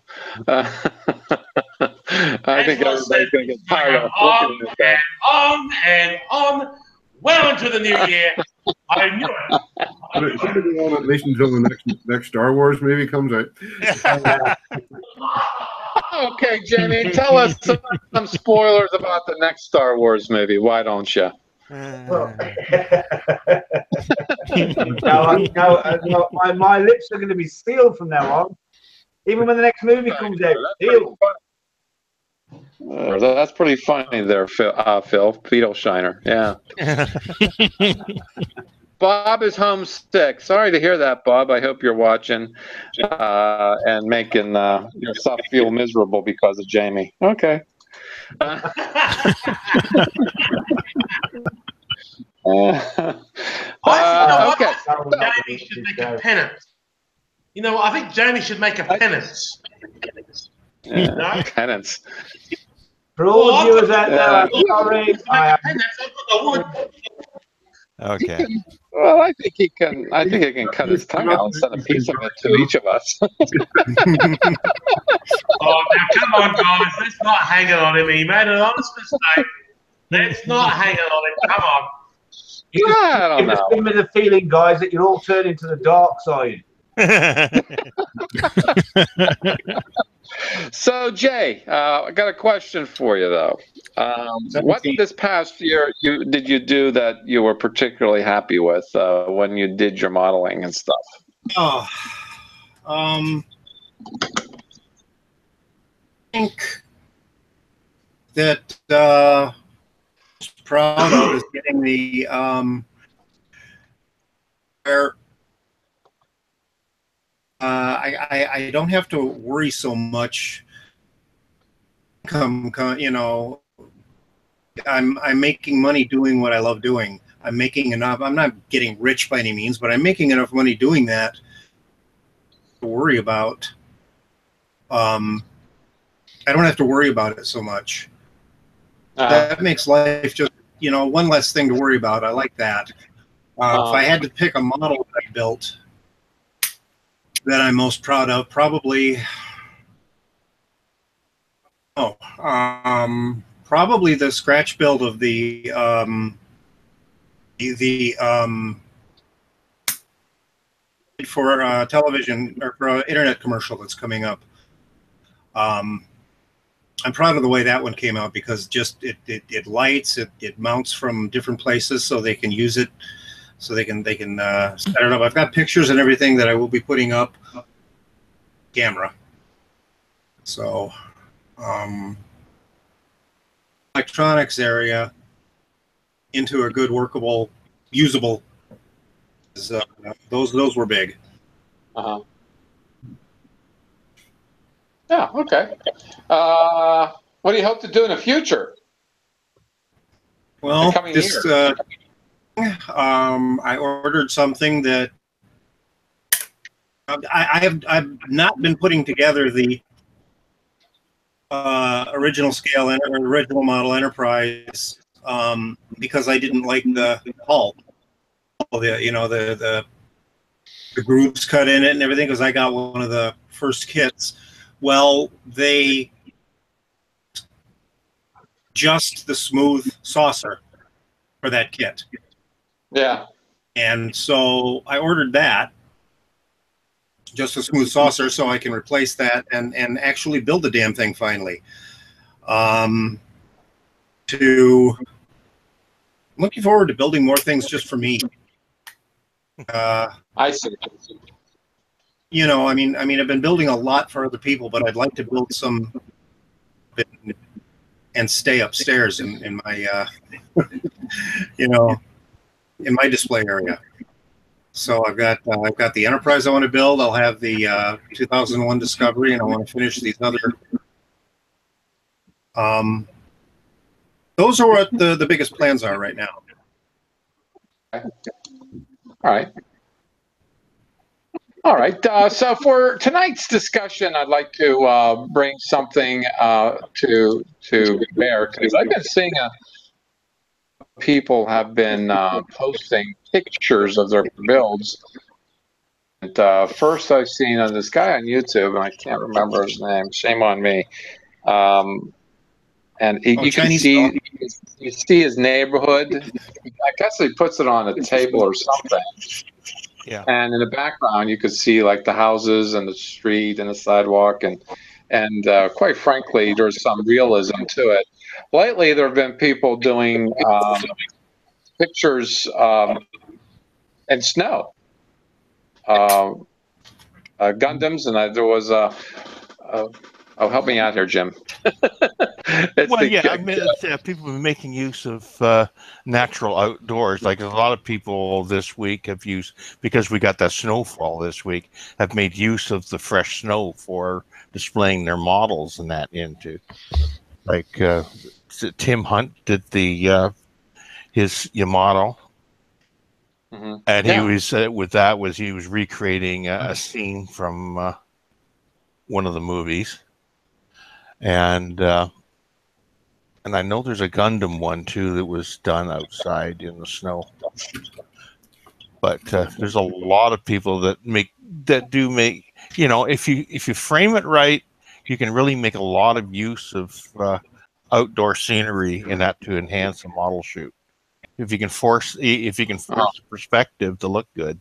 I think everybody's going to get tired of looking at that. And on, well into the new year. I knew it. But it's going to be on at least until the next Star Wars movie comes out. Okay, Jamie, tell us some spoilers about the next Star Wars movie. Why don't you? No, my lips are going to be sealed from now on. Even when the next movie comes out, sealed. That's pretty funny there, Phil. Fetal Shiner. Yeah. Bob is homesick. Sorry to hear that, Bob. I hope you're watching and making yourself feel miserable because of Jamie. Okay. Okay. Jamie should make a penance. You know, I think Jamie should make a penance. Yeah, penance. For all the viewers out there, sorry. Okay. Well, I think he can. I think he can cut his tongue out and send a piece of it to each of us. Oh, now come on, guys. Let's not hang it on him. He made an honest mistake. Let's not hang it on him. Come on. I don't know. Give me the feeling, guys, that you're all turning to the dark side. So, Jay, I got a question for you, though. What this past year did you do that you were particularly happy with when you did your modeling and stuff? Oh, I think that proud of is getting the where I don't have to worry so much. You know, I'm making money doing what I love doing. I'm making enough. I'm not getting rich by any means, but I'm making enough money doing that to worry about. I don't have to worry about it so much. That makes life just, you know, one less thing to worry about. I like that. If I had to pick a model that I built that I'm most proud of, probably, probably the scratch build of the for television or for internet commercial that's coming up. I'm proud of the way that one came out because just it lights, it mounts from different places so they can use it, so they can set it up. I've got pictures and everything that I will be putting up camera. So electronics area into a good workable, usable. Those were big. Yeah. Okay. What do you hope to do in the future? Well, this I ordered something that I've not been putting together the original scale and original model Enterprise because I didn't like the hull, the grooves cut in it and everything, because I got one of the first kits. Well, they just the smooth saucer for that kit. Yeah. And so I ordered that, just a smooth saucer, so I can replace that and actually build the damn thing finally. I'm looking forward to building more things just for me. I see. You know, I mean, I've been building a lot for other people, but I'd like to build some and stay upstairs in my, you know, in my display area. So I've got the Enterprise I want to build. I'll have the 2001 Discovery, and I want to finish these other. Those are what the biggest plans are right now. All right. All right. So for tonight's discussion, I'd like to bring something to bear, because I've been seeing people have been posting pictures of their builds. And first I've seen on this guy on YouTube, and I can't remember his name. Shame on me. And you can see his neighborhood. I guess he puts it on a table or something. Yeah. And in the background, you could see like the houses and the street and the sidewalk, and quite frankly, there's some realism to it. Lately, there have been people doing pictures in snow, Gundams, and there was oh, help me out here, Jim. Well, yeah, I mean, people have been making use of natural outdoors. Like a lot of people this week have used, because we got that snowfall this week, have made use of the fresh snow for displaying their models and that into. Like Tim Hunt did the his Yamato, and he was with that was he was recreating a scene from one of the movies, and I know there's a Gundam one too that was done outside in the snow. But there's a lot of people that do make, you know, if you frame it right, you can really make a lot of use of outdoor scenery in that to enhance a model shoot. If you can force the perspective to look good,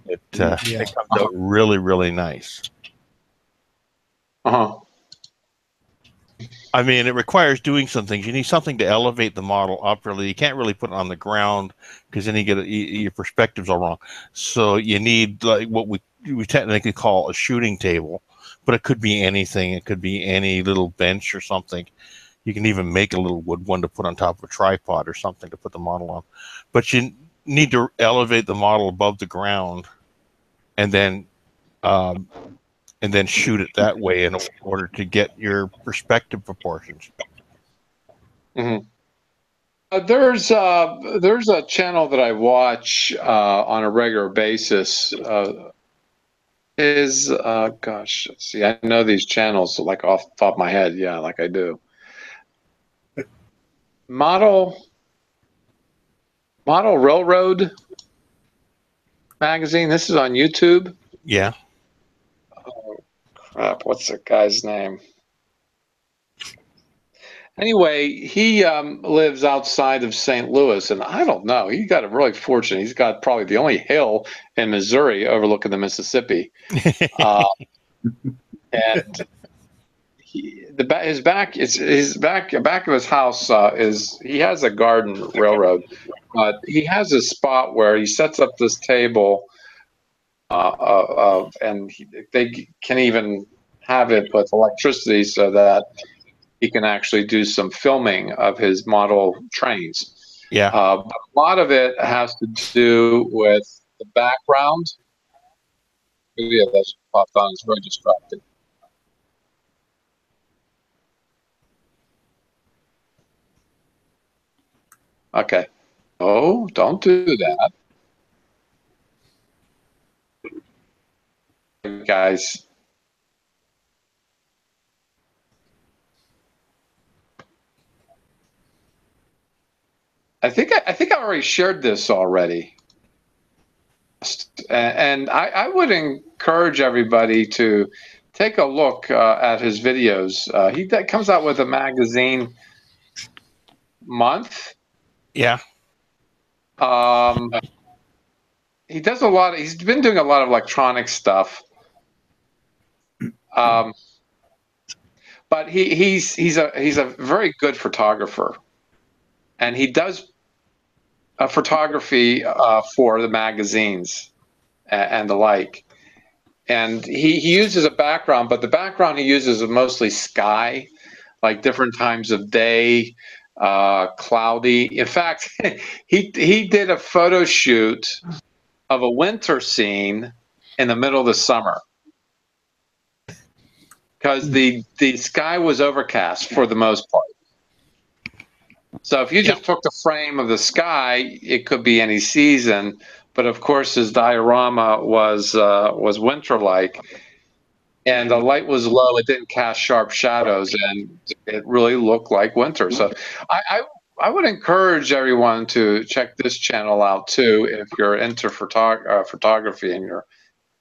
it comes out really, really nice. I mean, it requires doing some things. You need something to elevate the model up. Really, you can't really put it on the ground because then your perspectives are wrong. So you need like what we technically call a shooting table, but it could be anything. It could be any little bench or something. You can even make a little wood one to put on top of a tripod or something to put the model on. But you need to elevate the model above the ground, and then shoot it that way in order to get your perspective proportions. There's a channel that I watch on a regular basis. Gosh, let's see, I know these channels like off the top of my head. Yeah, like I do. Model Railroad magazine. This is on YouTube. Yeah. Oh crap! What's the guy's name? Anyway, he lives outside of St. Louis, and I don't know. He got a really fortunate. He's got probably the only hill in Missouri overlooking the Mississippi, and his back of his house is he has a garden railroad, but he has a spot where he sets up this table, and they can even have it with electricity so that he can actually do some filming of his model trains. Yeah. But a lot of it has to do with the background. Yeah, that's popped on. It's very distracting. Okay. Oh, don't do that. Guys. I think I already shared this already, and I would encourage everybody to take a look at his videos. He comes out with a magazine month. Yeah. He does a lot. He's been doing a lot of electronic stuff. But he's a very good photographer, and he does photography for the magazines and the like. And he uses a background, but the background he uses is mostly sky, like different times of day, cloudy. In fact, he did a photo shoot of a winter scene in the middle of the summer because the sky was overcast for the most part. So if you just took the frame of the sky, it could be any season. But of course, his diorama was winter-like, and the light was low. It didn't cast sharp shadows, and it really looked like winter. So I would encourage everyone to check this channel out too if you're into photography and you're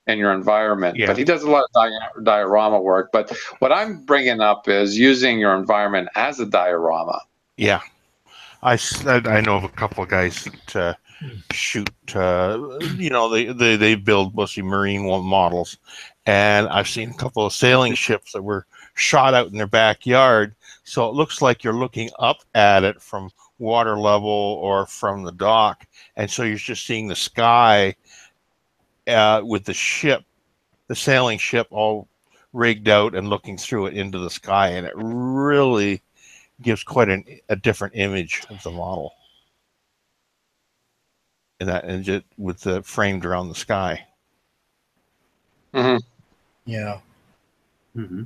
in your environment. Yeah. But he does a lot of diorama work. But what I'm bringing up is using your environment as a diorama. Yeah. I know of a couple of guys that shoot, they build mostly marine models. And I've seen a couple of sailing ships that were shot out in their backyard. So it looks like you're looking up at it from water level or from the dock. And so you're just seeing the sky with the sailing ship all rigged out and looking through it into the sky. And it really gives quite a different image of the model. And just with the framed around the sky. Mm-hmm. Yeah. Mm-hmm.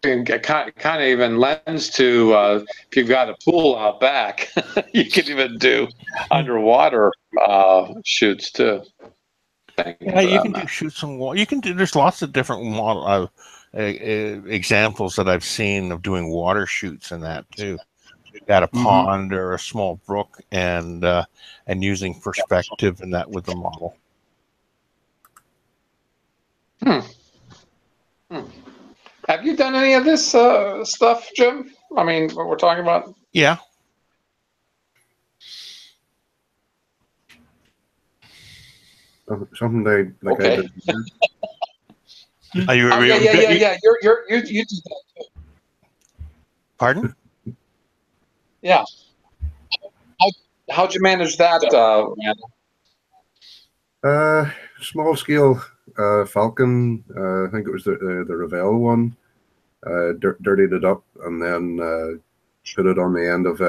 It kind of even lends to if you've got a pool out back, you can even do underwater shoots too. Yeah, you can shoot some water. You can do. There's lots of different model examples that I've seen of doing water shoots in that too. At a pond or a small brook, and using perspective in that with the model. Have you done any of this stuff, Jim? I mean, what we're talking about? Yeah. Something like Okay. I did. Yeah. You do that too. Pardon? Yeah. How'd you manage that, Randall? Small scale Falcon. I think it was the Revell one. Dirtied it up and then put it on the end of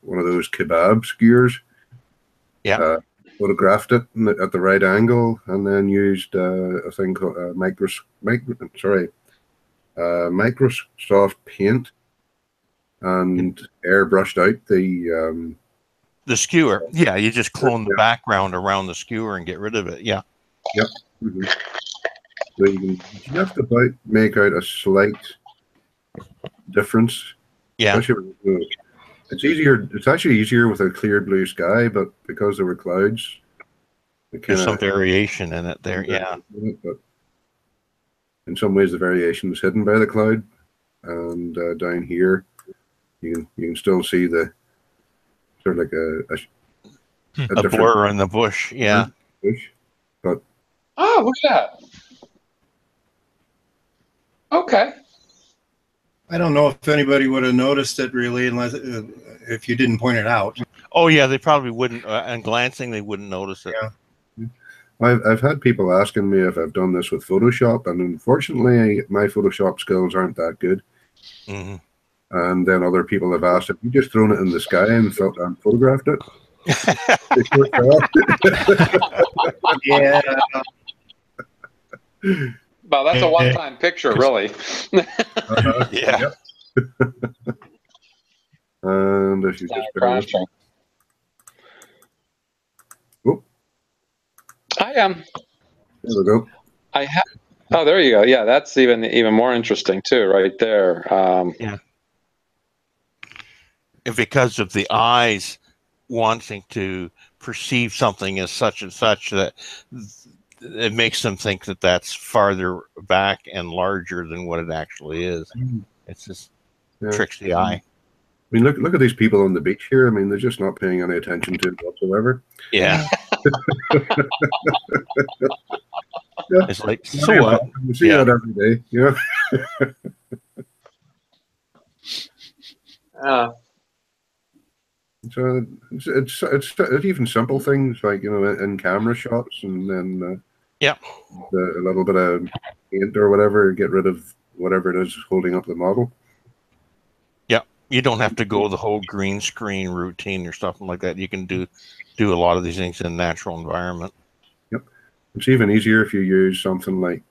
one of those kebab skewers. Yeah. Photographed it at the right angle, and then used a thing called Microsoft Paint, and airbrushed out the skewer. Yeah, you just clone the background around the skewer and get rid of it. Yeah. Yep. Mm-hmm. So you can just about make out a slight difference. Yeah. Especially with, it's easier. It's actually easier with a clear blue sky, but because there were clouds, there's some variation in it there. Yeah. But in some ways, the variation is hidden by the cloud, and down here, you can still see the sort of like a blur in the bush. Yeah. Bush, but look at that. Okay. I don't know if anybody would have noticed it really, unless if you didn't point it out. Oh yeah, they probably wouldn't. And glancing, they wouldn't notice it. Yeah. I've had people asking me if I've done this with Photoshop, and unfortunately, my Photoshop skills aren't that good. Mm-hmm. And then other people have asked, have you just thrown it in the sky and photographed it? Yeah. Well, that's a one-time picture, really. Yeah. And if you just I am. There we go. I have. Oh, there you go. Yeah, that's even more interesting too, right there. Yeah. And because of the eyes wanting to perceive something as such and such, that it makes them think that that's farther back and larger than what it actually is. It's just tricks the eye. I mean, look at these people on the beach here. I mean, they're just not paying any attention to it whatsoever. Yeah. Yeah. It's like, so what? You see that every day, yeah. So it's even simple things like, in camera shots, and then a little bit of paint or whatever, get rid of whatever it is holding up the model. Yeah, you don't have to go the whole green screen routine or something like that. You can do a lot of these things in a natural environment. Yep, it's even easier if you use something like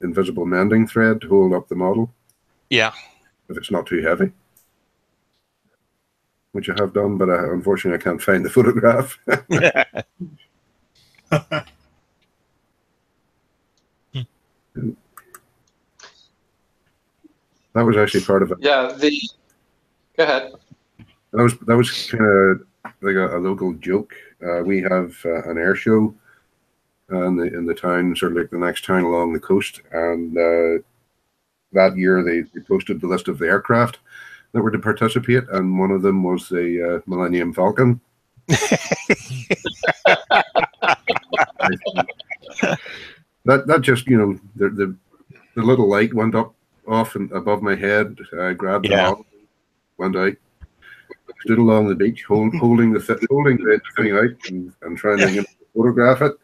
invisible mending thread to hold up the model. Yeah, if it's not too heavy. Which I have done, but unfortunately I can't find the photograph. That was actually part of it. Yeah, go ahead. That was kind of like a local joke. We have an air show in the town, sort of like the next town along the coast. And that year they posted the list of the aircraft that were to participate, and one of them was the Millennium Falcon. that just, you know, the little light went off and above my head. I grabbed the model, went out, stood along the beach, holding the thing out and trying to photograph it.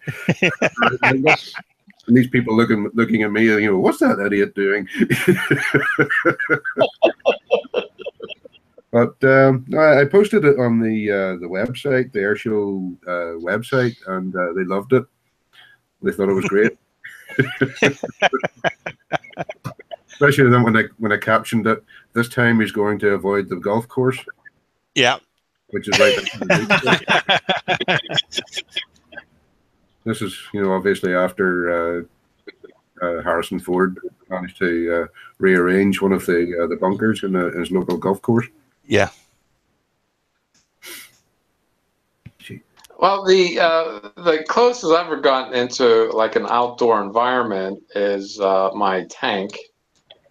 And these people looking at me, you know, what's that idiot doing? But I posted it on the website, the airshow website, and they loved it. They thought it was great. Especially then when I captioned it, this time he's going to avoid the golf course. Yeah. Which is right next to the beach. This is, you know, obviously after Harrison Ford managed to rearrange one of the bunkers in his local golf course. Yeah. Well, the closest I've ever gotten into like an outdoor environment is my tank,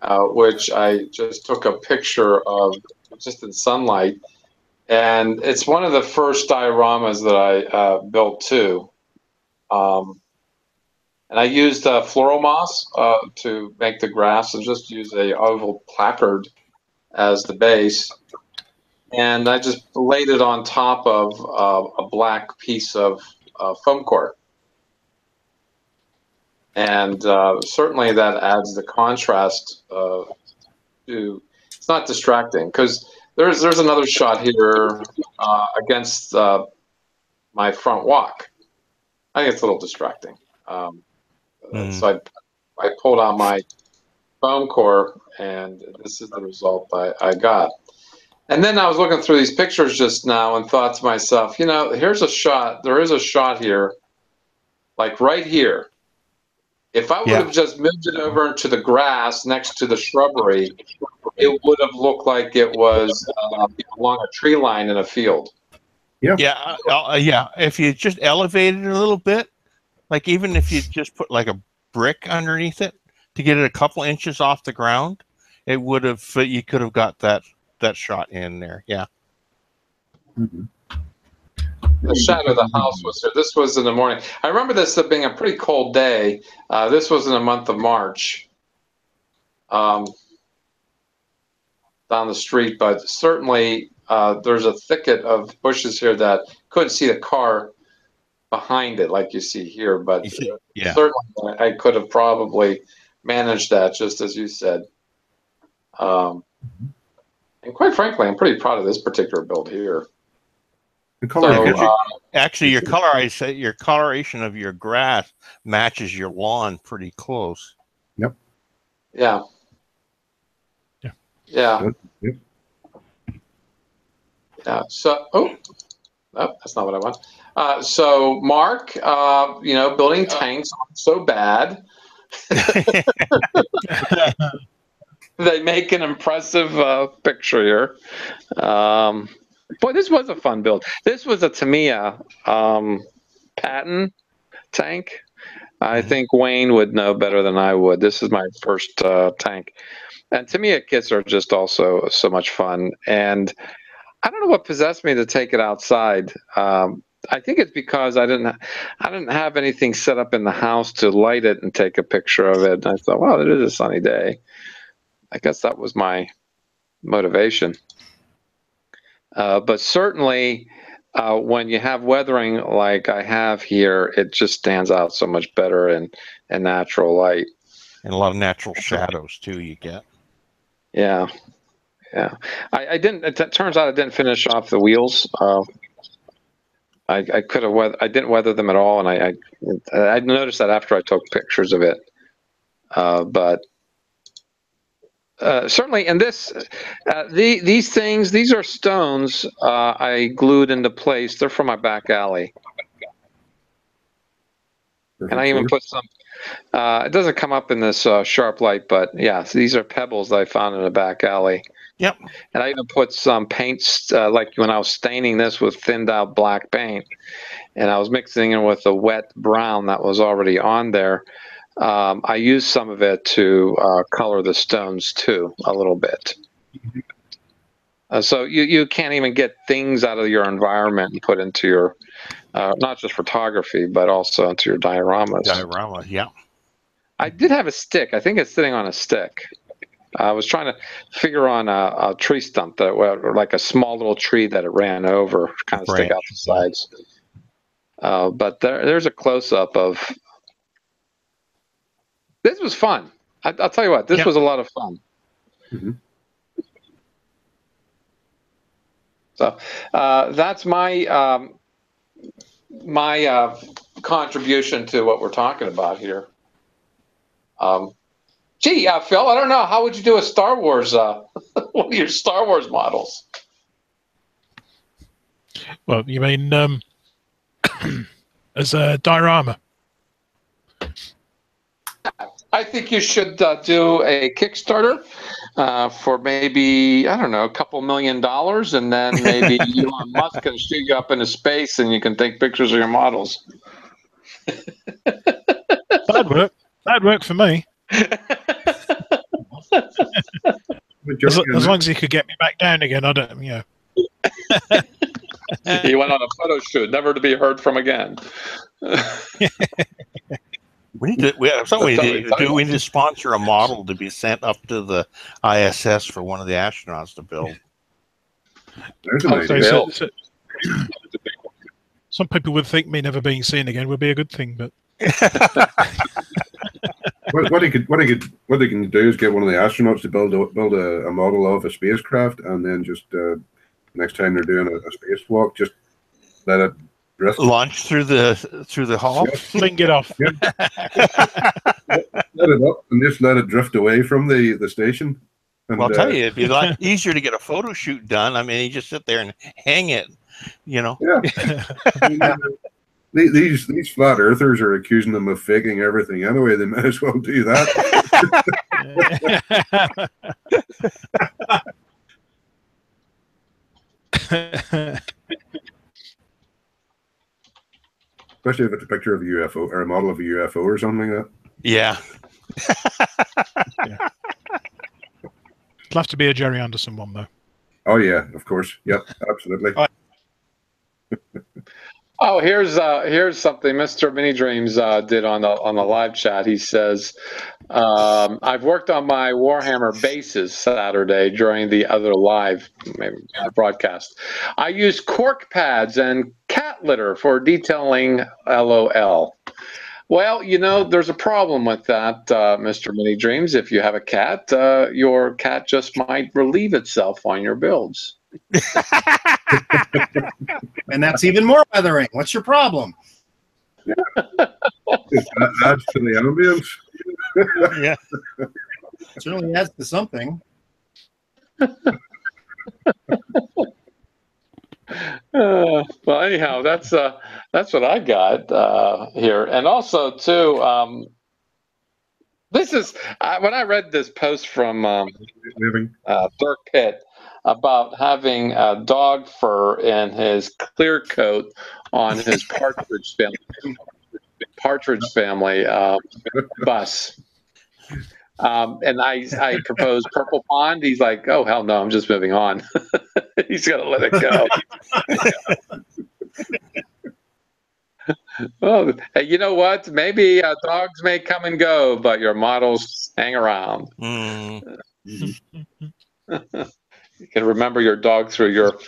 which I just took a picture of just in sunlight, and it's one of the first dioramas that I built too. And I used floral moss to make the grass, and just use a oval placard as the base. And I just laid it on top of a black piece of foam core. And certainly that adds the contrast to, it's not distracting, because there's another shot here against my front walk. I think it's a little distracting. So I pulled out my foam core, and this is the result I got. And then I was looking through these pictures just now and thought to myself, you know, here's a shot. There is a shot here, like right here. If I would have just moved it over into the grass next to the shrubbery, it would have looked like it was along a tree line in a field. Yeah. Yeah. If you just elevated it a little bit, like even if you just put like a brick underneath it to get it a couple inches off the ground, it would have. You could have got that shot in there. Yeah. Mm-hmm. The shadow of the house was here. This was in the morning. I remember this being a pretty cold day. This was in the month of March. Down the street, but certainly there's a thicket of bushes here that couldn't see the car behind it like you see here, but certainly I could have probably managed that, just as you said. And quite frankly, I'm pretty proud of this particular build here. Actually, your coloration of your grass matches your lawn pretty close. Yep. Yeah. Yeah. Yep. Yeah. So, that's not what I want. So, Mark, you know, building tanks aren't so bad. They make an impressive picture here. Boy, this was a fun build. This was a Tamiya Patton tank. I think Wayne would know better than I would. This is my first tank. And Tamiya kits are just also so much fun. And I don't know what possessed me to take it outside. I think it's because I didn't have anything set up in the house to light it and take a picture of it. And I thought, well, it is a sunny day. I guess that was my motivation. But certainly, when you have weathering like I have here, it just stands out so much better in natural light. And a lot of natural shadows, too, you get. Yeah. Yeah. I didn't, it turns out I didn't finish off the wheels. I could have I didn't weather them at all, and I noticed that after I took pictures of it. But certainly, and these things, these are stones I glued into place. They're from my back alley. And I even put some, it doesn't come up in this sharp light, but yeah, so these are pebbles that I found in a back alley. Yep. And I even put some paints, like when I was staining this with thinned out black paint, and I was mixing it with a wet brown that was already on there. I used some of it to color the stones too, a little bit. So you can't even get things out of your environment and put into your, not just photography, but also into your dioramas. Diorama, yeah. I did have a stick. I think it's sitting on a stick. I was trying to figure on a tree stump that, or like a small little tree that it ran over, kind of stick out the sides. But there's a close up of. This was fun. I'll tell you what. This was a lot of fun. Mm-hmm. So that's my contribution to what we're talking about here. Gee, Phil, I don't know. How would you do a Star Wars, one of your Star Wars models? Well, you mean as a diorama? I think you should do a Kickstarter for maybe, I don't know, a couple $1 million, and then maybe Elon Musk can shoot you up into space and you can take pictures of your models. That'd work. That'd work for me. As long as he could get me back down again, I don't, He went on a photo shoot, never to be heard from again. We need to sponsor a model to be sent up to the ISS for one of the astronauts to build. There's an idea. Some people would think me never being seen again would be a good thing, but what they can do is get one of the astronauts to build a model of a spacecraft, and then just next time they're doing a spacewalk, just let it drift. Launch through the hall. Yeah. fling it off. Yeah. Let it up and just let it drift away from the station. And, well, I'll tell you, it'd be a lot easier to get a photo shoot done. I mean, you just sit there and hang it, Yeah. These flat earthers are accusing them of faking everything anyway. They might as well do that. Especially if it's a picture of a UFO or a model of a UFO or something like that. Yeah. It'll have to be a Jerry Anderson one, though. Oh yeah, of course. Yep, absolutely. Oh, here's something Mr. Mini Dreams did on the live chat. He says, "I've worked on my Warhammer bases Saturday during the other live broadcast. I used cork pads and cat litter for detailing. LOL." Well, there's a problem with that, Mr. Mini Dreams. If you have a cat, your cat just might relieve itself on your builds. And that's even more weathering. What's your problem? Yeah. That adds to the ambience. Yeah. Certainly adds to something. Well, anyhow, that's what I got here, and also too. This is when I read this post from Dirk Pitt about having dog fur in his clear coat on his partridge family bus. And I proposed Purple Pond. He's like, "Oh hell no, I'm just moving on." He's gonna let it go. Well, hey, you know what? Maybe dogs may come and go, but your models hang around. You can remember your dog through your.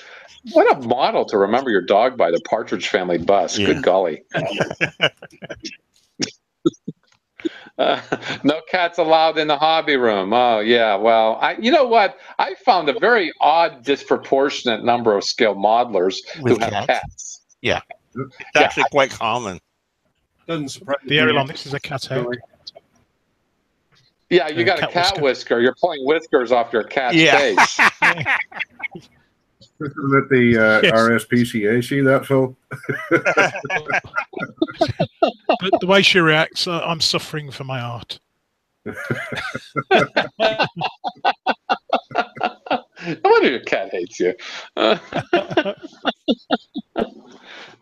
What a model to remember your dog by, the Partridge Family bus. Yeah. Good golly. No cats allowed in the hobby room. Oh yeah. Well, you know what? I found a very odd, disproportionate number of scale modelers who have cats. Yeah, it's actually quite common. Doesn't surprise the aerial on this is a cat hair. Yeah, you got a cat whisker. You're pulling whiskers off your cat's face. Isn't it the RSPCA? See that, Phil? But the way she reacts, I'm suffering for my art. No wonder your cat hates you.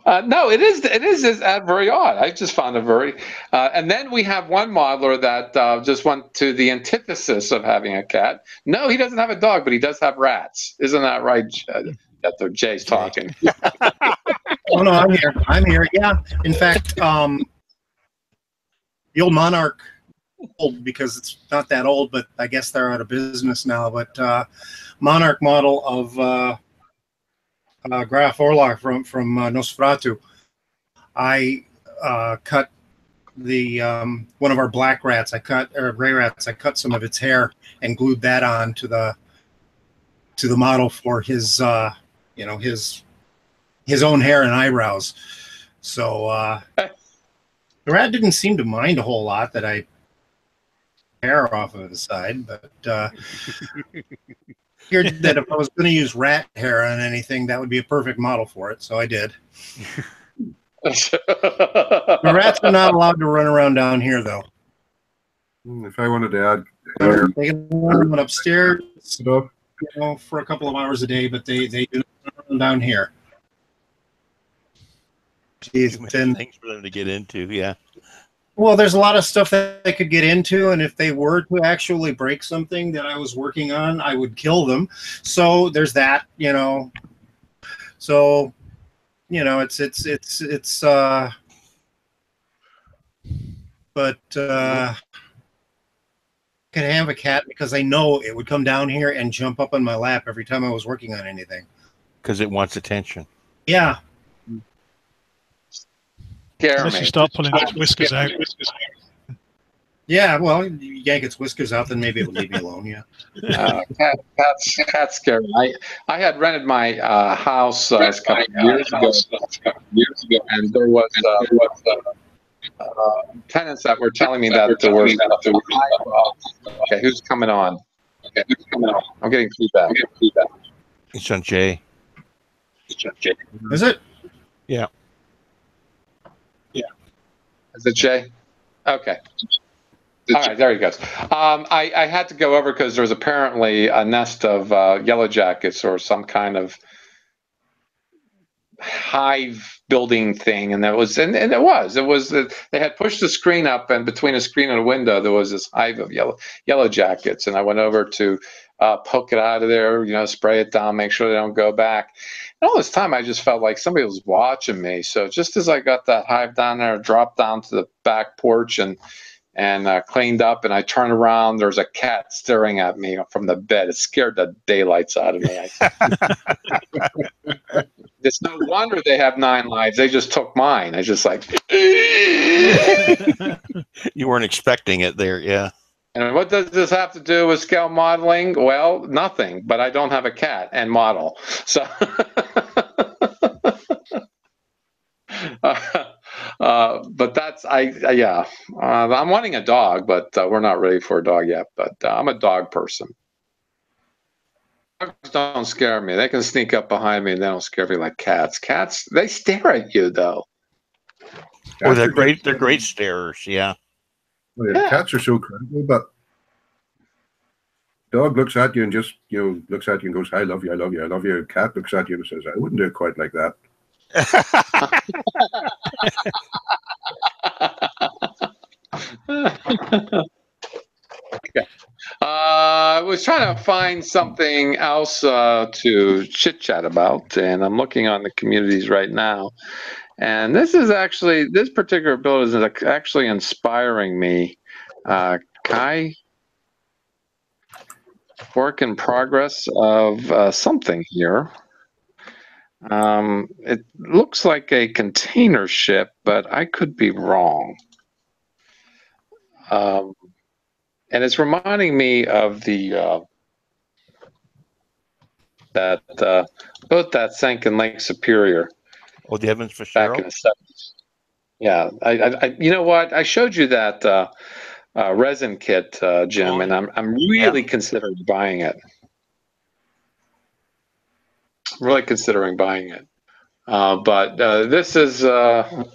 No, it is very odd. I just found it very. And then we have one modeler that just went to the antithesis of having a cat. No, he doesn't have a dog, but he does have rats. Isn't that right? Jay's talking. Oh no, I'm here. I'm here. Yeah. In fact, the old Monarch, old because it's not that old, but I guess they're out of business now. But Monarch model of Graf Orlok from Nosferatu. I cut the one of our black rats. Or gray rats. I cut some of its hair and glued that on to the model for his his own hair and eyebrows. So the rat didn't seem to mind a whole lot that I hair off of his side, but figured that if I was going to use rat hair on anything, that would be a perfect model for it. So I did. The rats are not allowed to run around down here, though. If I wanted to add, they can run upstairs, for a couple of hours a day, but they do not run down here. Too many things for them to get into, yeah. Well, there's a lot of stuff that they could get into, and if they were to actually break something that I was working on, I would kill them. So there's that, So, but I could have a cat because I know it would come down here and jump up on my lap every time I was working on anything. Because it wants attention. Yeah. Unless you start pulling its whiskers out. Yeah, well, you yank its whiskers out, then maybe it would leave me alone. Yeah. Cat's scary. I had rented my house a couple of years ago, and there was tenants that were telling me that there were. Okay, who's coming on? I'm getting feedback. It's on Jay. Is it? Yeah. Is it Jay? Okay. All right, there he goes. I had to go over because there was apparently a nest of yellow jackets or some kind of hive building thing, and it was they had pushed the screen up, and between a screen and a window there was this hive of yellow jackets, and I went over to poke it out of there, spray it down, make sure they don't go back. And all this time I just felt like somebody was watching me. So just as I got that hive down there, I dropped down to the back porch and cleaned up, and I turned around. There's a cat staring at me from the bed. It scared the daylights out of me. It's no wonder they have 9 lives. They just took mine. I just like. You weren't expecting it there, yeah. And what does this have to do with scale modeling? Well, nothing. But I don't have a cat and model, so. But that's I'm wanting a dog, but we're not ready for a dog yet. But I'm a dog person. Dogs don't scare me. They can sneak up behind me and they don't scare me like cats. Cats, they stare at you though. Oh, they're great. They're great starers. Yeah. Well, yeah. Cats are so critical, but dog looks at you and just looks at you and goes, "I love you, I love you, I love you." Cat looks at you and says, "I wouldn't do it quite like that." Okay. I was trying to find something else to chit chat about, and I'm looking on the communities right now. And this particular build is actually inspiring me. Kai, work in progress of something here. It looks like a container ship, but I could be wrong. And it's reminding me of the boat that sank in Lake Superior. Oh, the Evans Fitzgerald? Back in the 70s. Yeah, I you know what? I showed you that resin kit, Jim, and I'm really considering buying it. I'm really considering buying it. But this is it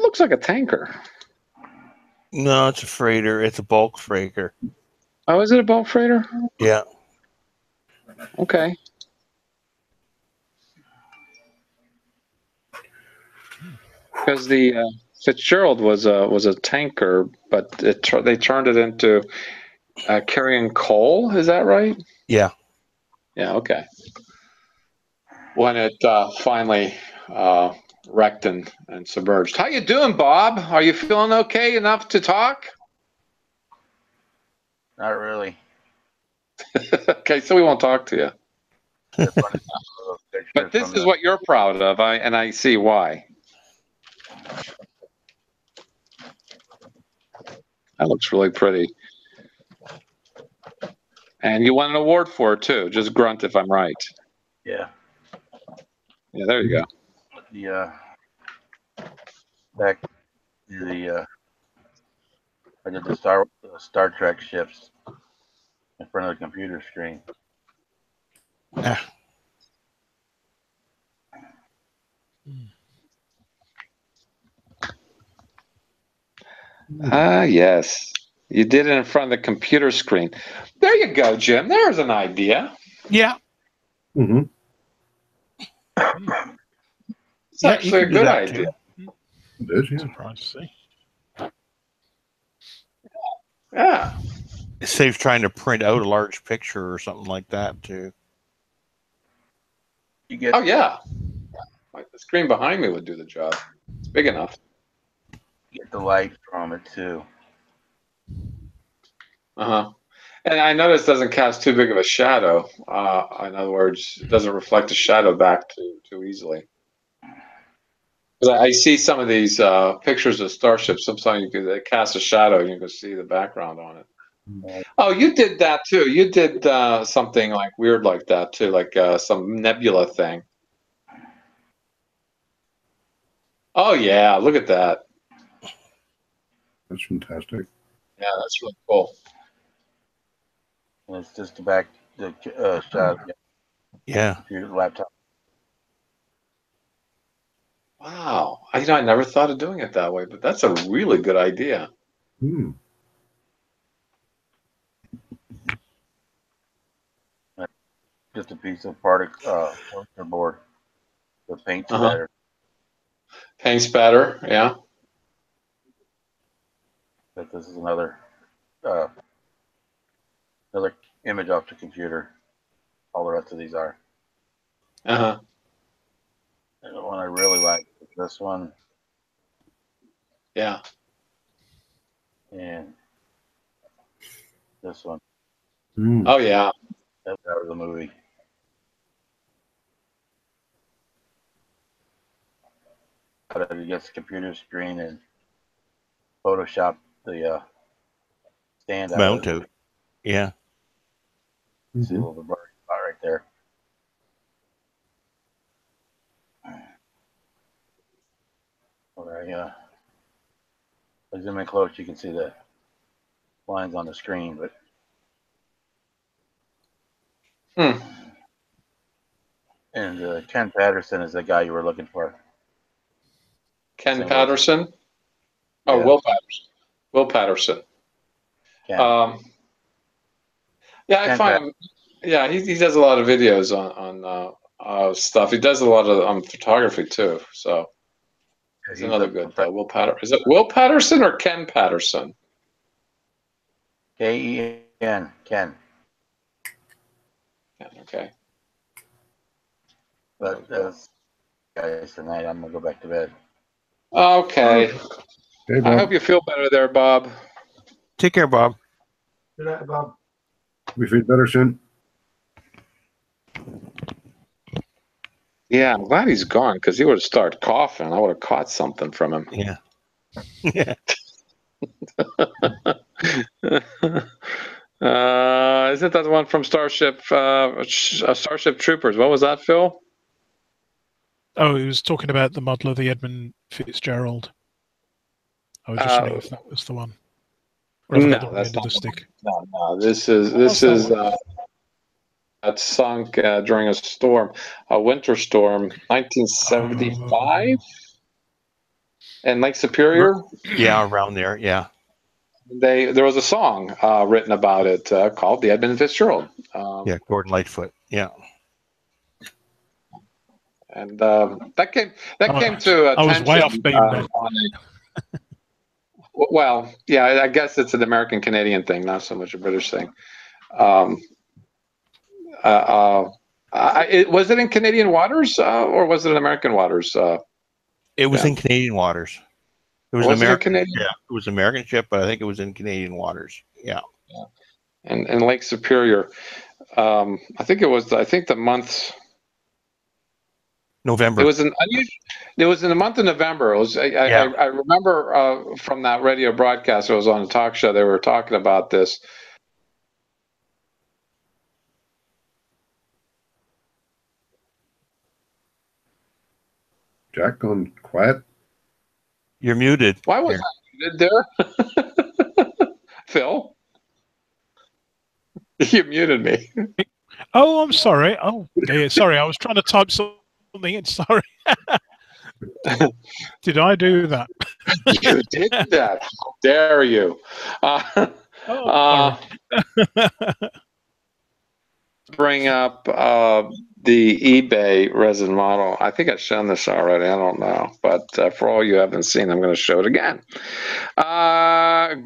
looks like a tanker. No, it's a freighter. It's a bulk freighter. Oh, is it a bulk freighter? Yeah. Okay. Because the Fitzgerald was a tanker, but they turned it into carrying coal. Is that right? Yeah. Yeah. Okay. When it finally wrecked and submerged. How you doing, Bob? Are you feeling okay enough to talk? Not really. Okay, so we won't talk to you. But this is what you're proud of, and I see why. That looks really pretty. And you won an award for it too. Just grunt if I'm right. Yeah. Yeah, there you go. The back the I did the Star Trek ships in front of the computer screen. Yes. You did it in front of the computer screen. There you go, Jim. There's an idea. Yeah. Mm-hmm. It's actually a good idea. It is, yeah. Surprised to see. Yeah. It saves trying to print out a large picture or something like that too. You get Oh yeah. Like the screen behind me would do the job. It's big enough. get the light from it too. Uh-huh. And I noticed it doesn't cast too big of a shadow. In other words, it doesn't reflect the shadow back too easily. Because I see some of these pictures of starships. Sometimes they cast a shadow and you can see the background on it. Oh, you did that too. You did something like weird like that too, like some nebula thing. Oh yeah, look at that. That's fantastic. Yeah, that's really cool. And it's just the shot. Yeah. Your laptop. Wow. I never thought of doing it that way, but that's a really good idea. Hmm. Just a piece of poster board with paint spatter. Paint spatter, yeah. But this is another image off the computer. All the rest of these are. Uh-huh. And the one I really like is this one. Yeah. And this one. Mm. Oh yeah. That was the movie. Got it against the computer screen and Photoshop the stand out. Mount out. Yeah. See a little bit blurry spot right there. When I zoom in close, you can see the lines on the screen, but And Ken Patterson is the guy you were looking for. Ken Patterson? Oh, Yeah. Will Patterson. Will Patterson. Ken. Yeah, I find him. Yeah, he does a lot of videos on stuff. He does a lot of photography too. So he's another good Will Patterson. Is it Will Patterson or Ken Patterson? K-E-N. Ken. Okay. But that's guys tonight. I'm gonna go back to bed. Okay. Hey, I hope you feel better there, Bob. Take care, Bob. Good night, Bob. We feel better soon. Yeah, I'm glad he's gone because he would have started coughing. I would have caught something from him. Yeah. Yeah. Isn't that the one from Starship Troopers? What was that, Phil? Oh, he was talking about the model of the Edmund Fitzgerald. I was just wondering if that was the one. Or have I got the wrong end of the stick? No. This is that sunk during a storm, a winter storm, 1975, in Lake Superior. Yeah, around there. Yeah. there was a song written about it called "The Edmund Fitzgerald." Yeah, Gordon Lightfoot. Yeah. And that came to attention. I was way off beam then. Well, yeah, I guess it's an American Canadian thing, not so much a British thing. Was it in Canadian waters or was it in American waters? It was in Canadian waters. It was an American. Canadian? Yeah, it was an American ship, but I think it was in Canadian waters. Yeah. And in Lake Superior, I think it was. I think the month. November. It was in the month of November. It was. I remember from that radio broadcast. It was on a talk show. They were talking about this. Jack, gone quiet. You're muted. Why was I muted there? Phil, you muted me. Oh, I'm sorry. Oh, dear. Sorry. I was trying to type something in. Sorry. Did I do that? You did that. How dare you? Bring up the eBay resin model. I think I've shown this already. I don't know. But for all you haven't seen, I'm going to show it again.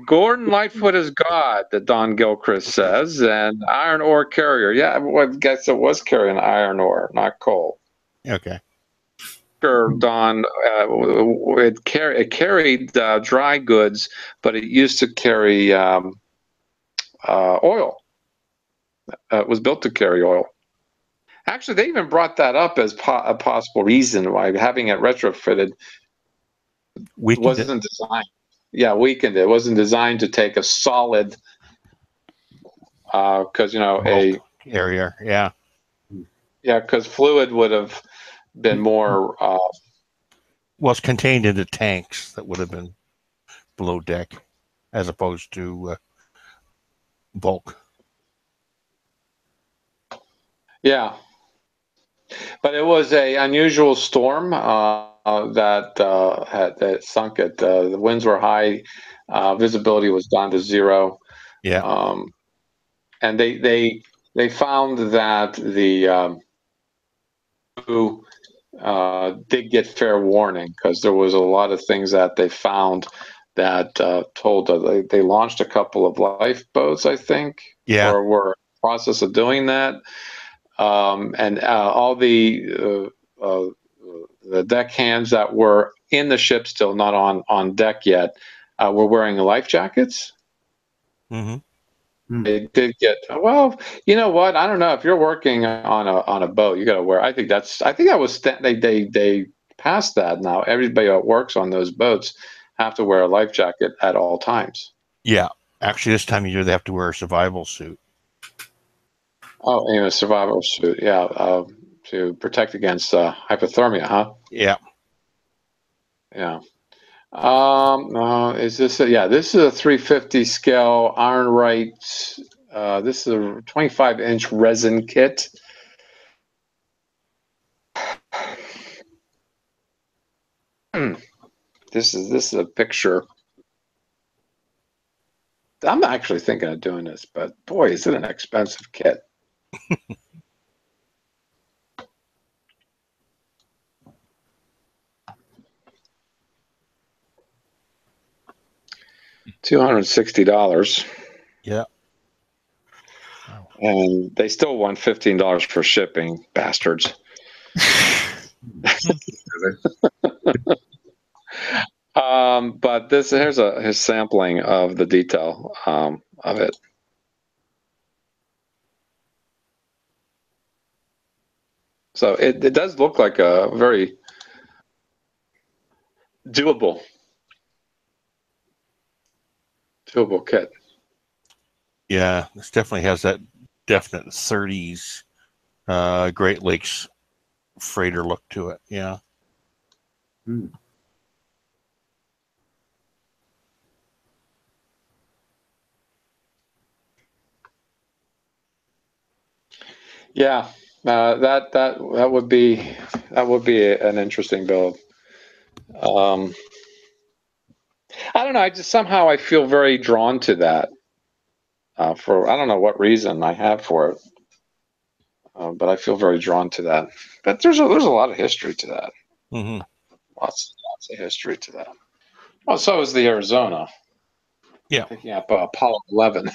Gordon Lightfoot is God, that Don Gilchrist says, and iron ore carrier. Yeah, I guess it was carrying iron ore, not coal. Okay. Sure, Don. It carried dry goods, but it used to carry oil. It was built to carry oil. Actually, they even brought that up as a possible reason why having it retrofitted wasn't designed. Yeah, weakened it. It wasn't designed to take a solid, because a area. Yeah. Yeah, because fluid would have been more. Well, it's contained into tanks that would have been below deck, as opposed to bulk. Yeah, but it was a unusual storm that sunk it. The winds were high, visibility was down to zero. Yeah, and they found that the crew did get fair warning, because there was a lot of things that they found that told they launched a couple of lifeboats, I think, or were in the process of doing that. And all the deck hands that were in the ship, still not on deck yet, were wearing life jackets. Mm-hmm. They did get, well, you know what? I don't know, if you're working on a boat, you got to wear. I think that was they passed that now. Everybody that works on those boats have to wear a life jacket at all times. Yeah, actually, this time of year they have to wear a survival suit. Oh, and a survival suit, yeah, to protect against hypothermia, huh? Yeah. Yeah. Is this this is a 350 scale Ironite. This is a 25-inch resin kit. This is a picture. I'm actually thinking of doing this, but boy, is it an expensive kit. $260. Yeah. And they still want $15 for shipping, bastards. But here's his sampling of the detail of it. So it does look like a very doable kit. Yeah, this definitely has that definite 30s Great Lakes freighter look to it. Yeah. Yeah, that would be an interesting build. I don't know. I just somehow I feel very drawn to that. For I don't know what reason I have for it, but I feel very drawn to that. But there's a lot of history to that. Mm-hmm. Lots of history to that. Well, so is the Arizona. Yeah. Picking up Apollo 11.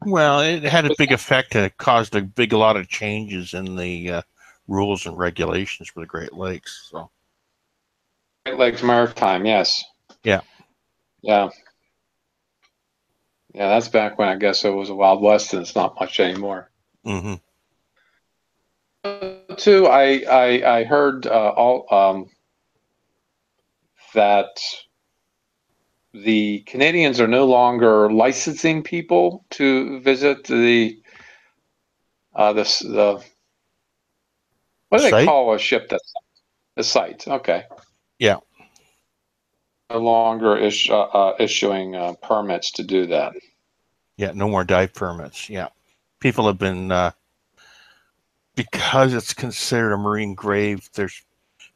Well, it had a big effect. It caused a lot of changes in the rules and regulations for the Great Lakes. So, Great Lakes Maritime, yes. Yeah. Yeah. Yeah, that's back when I guess it was a Wild West, and it's not much anymore. Mm-hmm. Too, I heard that the Canadians are no longer licensing people to visit the what do they Site? call a ship that's the site? Okay. Yeah. No longer issuing permits to do that. Yeah, no more dive permits. Yeah. People have been, because it's considered a marine grave,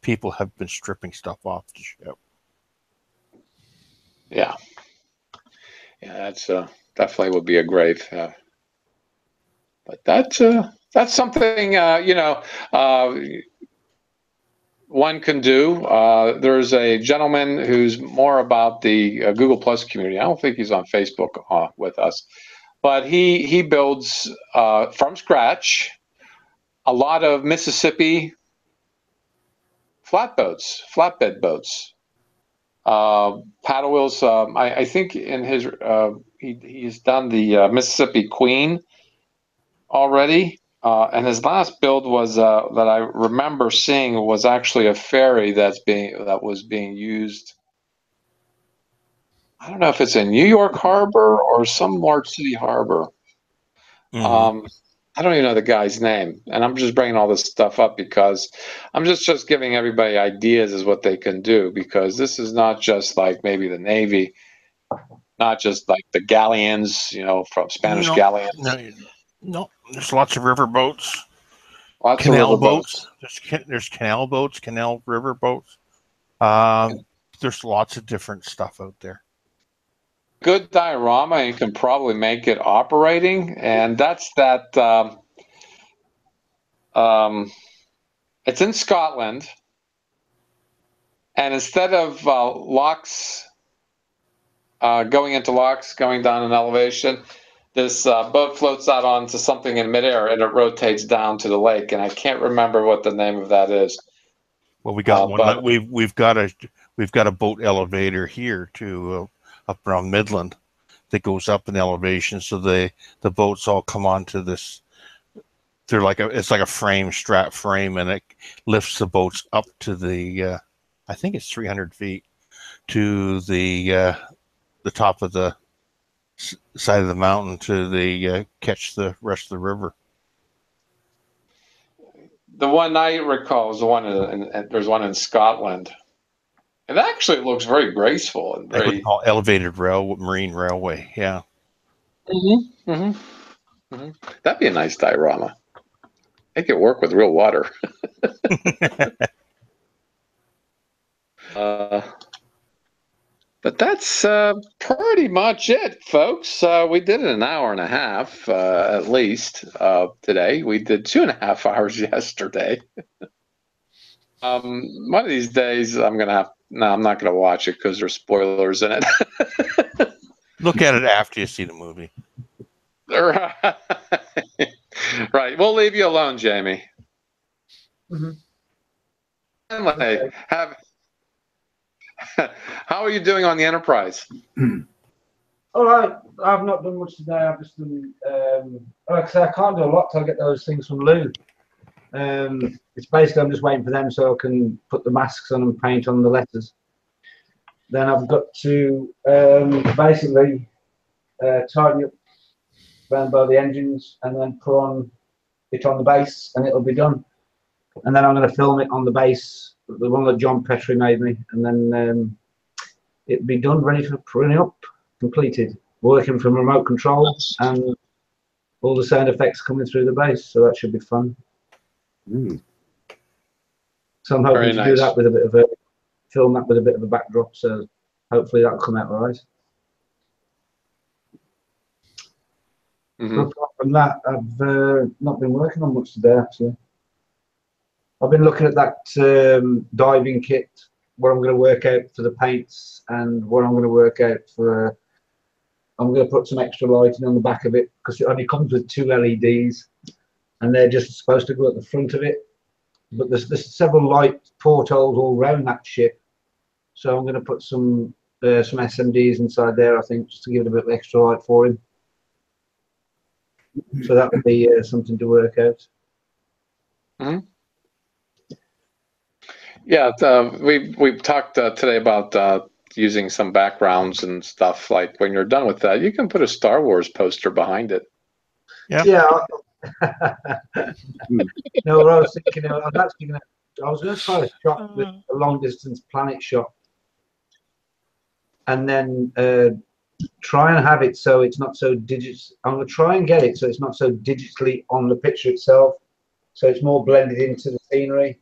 people have been stripping stuff off the ship. Yeah. Yeah, that's definitely would be a grave. But that's something, one can do. There's a gentleman who's more about the Google Plus community. I don't think he's on Facebook with us, but he builds from scratch a lot of Mississippi flatbed boats, paddle wheels. I think in his he's done the Mississippi Queen already. And his last build was that I remember seeing was actually a ferry that was being used. I don't know if it's in New York Harbor or some large city harbor. Mm-hmm. I don't even know the guy's name, and I'm just bringing all this stuff up because I'm just giving everybody ideas as what they can do, because this is not just like maybe the Navy, not just like the galleons, from Spanish galleons. No. There's lots of river boats. Lots canal of river boats. There's canal boats, canal river boats. There's lots of different stuff out there. Good diorama, you can probably make it operating, and that's that. It's in Scotland, and instead of locks going into locks, going down an elevation, this boat floats out onto something in midair, and it rotates down to the lake. And I can't remember what the name of that is. Well, we got one. But we've got a boat elevator here too, up around Midland, that goes up in elevation. So the boats all come onto this. It's like a strap frame, and it lifts the boats up to the I think it's 300 feet to the top of the side of the mountain to catch the rest of the river. the one I recall is the one there's one in Scotland. It actually looks very graceful and very elevated marine railway. Yeah. That'd be a nice diorama. Make it work with real water. But that's pretty much it, folks. We did it an hour and a half at least today. We did 2.5 hours yesterday. One of these days, I'm not gonna watch it because there's spoilers in it. Look at it after you see the movie. Right. We'll leave you alone, Jamie. Mm-hmm. Anyway, how are you doing on the Enterprise? All right. I've not done much today. I've just done, like I said, I can't do a lot till I get those things from Lou. It's basically I'm just waiting for them so I can put the masks on and paint on the letters. Then I've got to basically tidy up around by the engines and then put it on the base, and it'll be done. And then I'm going to film it on the base, the one that John Petrie made me, and then it'll be done, ready for putting up, completed, working from remote control, and all the sound effects coming through the base. So that should be fun. So I'm hoping to do that with film that with a bit of a backdrop, so hopefully that'll come out all right. Mm-hmm. But apart from that, I've not been working on much today, actually. I've been looking at that diving kit, what I'm going to work out for the paints and what I'm going to work out for. I'm going to put some extra lighting on the back of it because it only comes with 2 LEDs and they're just supposed to go at the front of it. But there's several light portholes all around that ship. So I'm going to put some SMDs inside there, I think, just to give it a bit of extra light for him. So that would be something to work out. Mm-hmm. Yeah, we've talked today about using some backgrounds and stuff. Like when you're done with that, you can put a Star Wars poster behind it. Yeah. Yeah. No, what I was thinking, I was going to try a shot, with a long distance planet shot, and then try and have it so it's not so digital. I'm going to try and get it so it's not so digitally on the picture itself, so it's more blended into the scenery.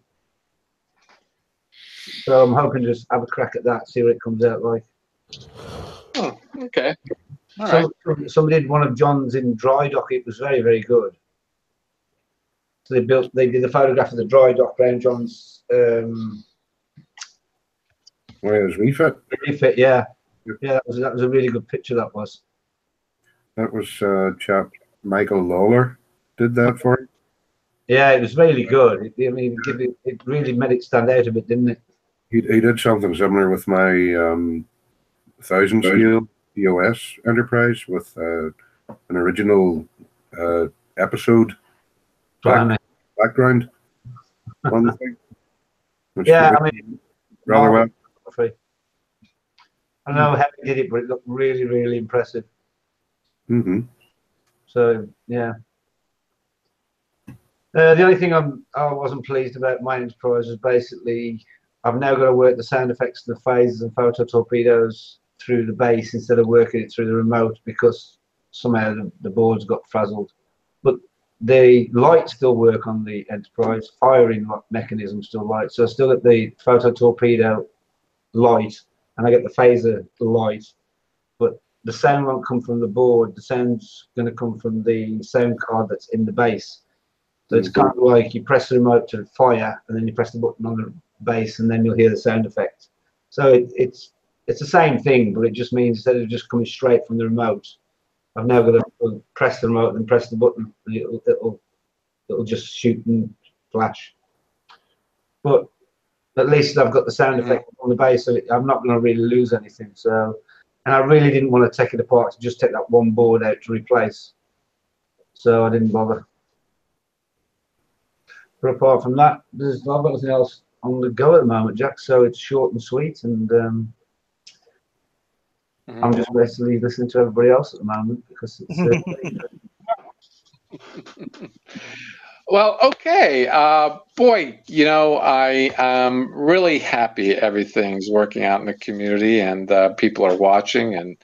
So I'm hoping to just have a crack at that, see what it comes out like. Oh, okay. All right. Somebody did one of John's in dry dock. It was very, very good. So they did the photograph of the dry dock around John's Where is refit? refit, yeah. Yeah, that was a really good picture, that was. That was chap Michael Lawler did that for him. Yeah, it was really good. It really made it stand out a bit, didn't it? He did something similar with my 1000 scale EOS Enterprise with an original episode background on the thing. Yeah, I mean, rather well. I don't know how he did it, but it looked really, really impressive. Mm-hmm. So yeah. The only thing I wasn't pleased about my Enterprise was basically I've now got to work the sound effects and the phasers and photo torpedoes through the base instead of working it through the remote because somehow the boards got frazzled. But the lights still work on the Enterprise, firing mechanism still light. So I still get the photo torpedo light and I get the phaser light, but the sound won't come from the board. The sound's going to come from the sound card that's in the base. So it's kind of like you press the remote to fire and then you press the button on the base and then you'll hear the sound effect. So it's the same thing, but it just means instead of just coming straight from the remote, I've now got to press the remote and press the button and it'll just shoot and flash. But at least I've got the sound effect on the base, so I'm not going to really lose anything. So, and I really didn't want to take it apart to just take that one board out to replace. So I didn't bother. But apart from that, I've got nothing else on the go at the moment, Jack. So it's short and sweet, and I'm just basically listening to everybody else at the moment because it's. Well, okay. Boy, I am really happy everything's working out in the community and people are watching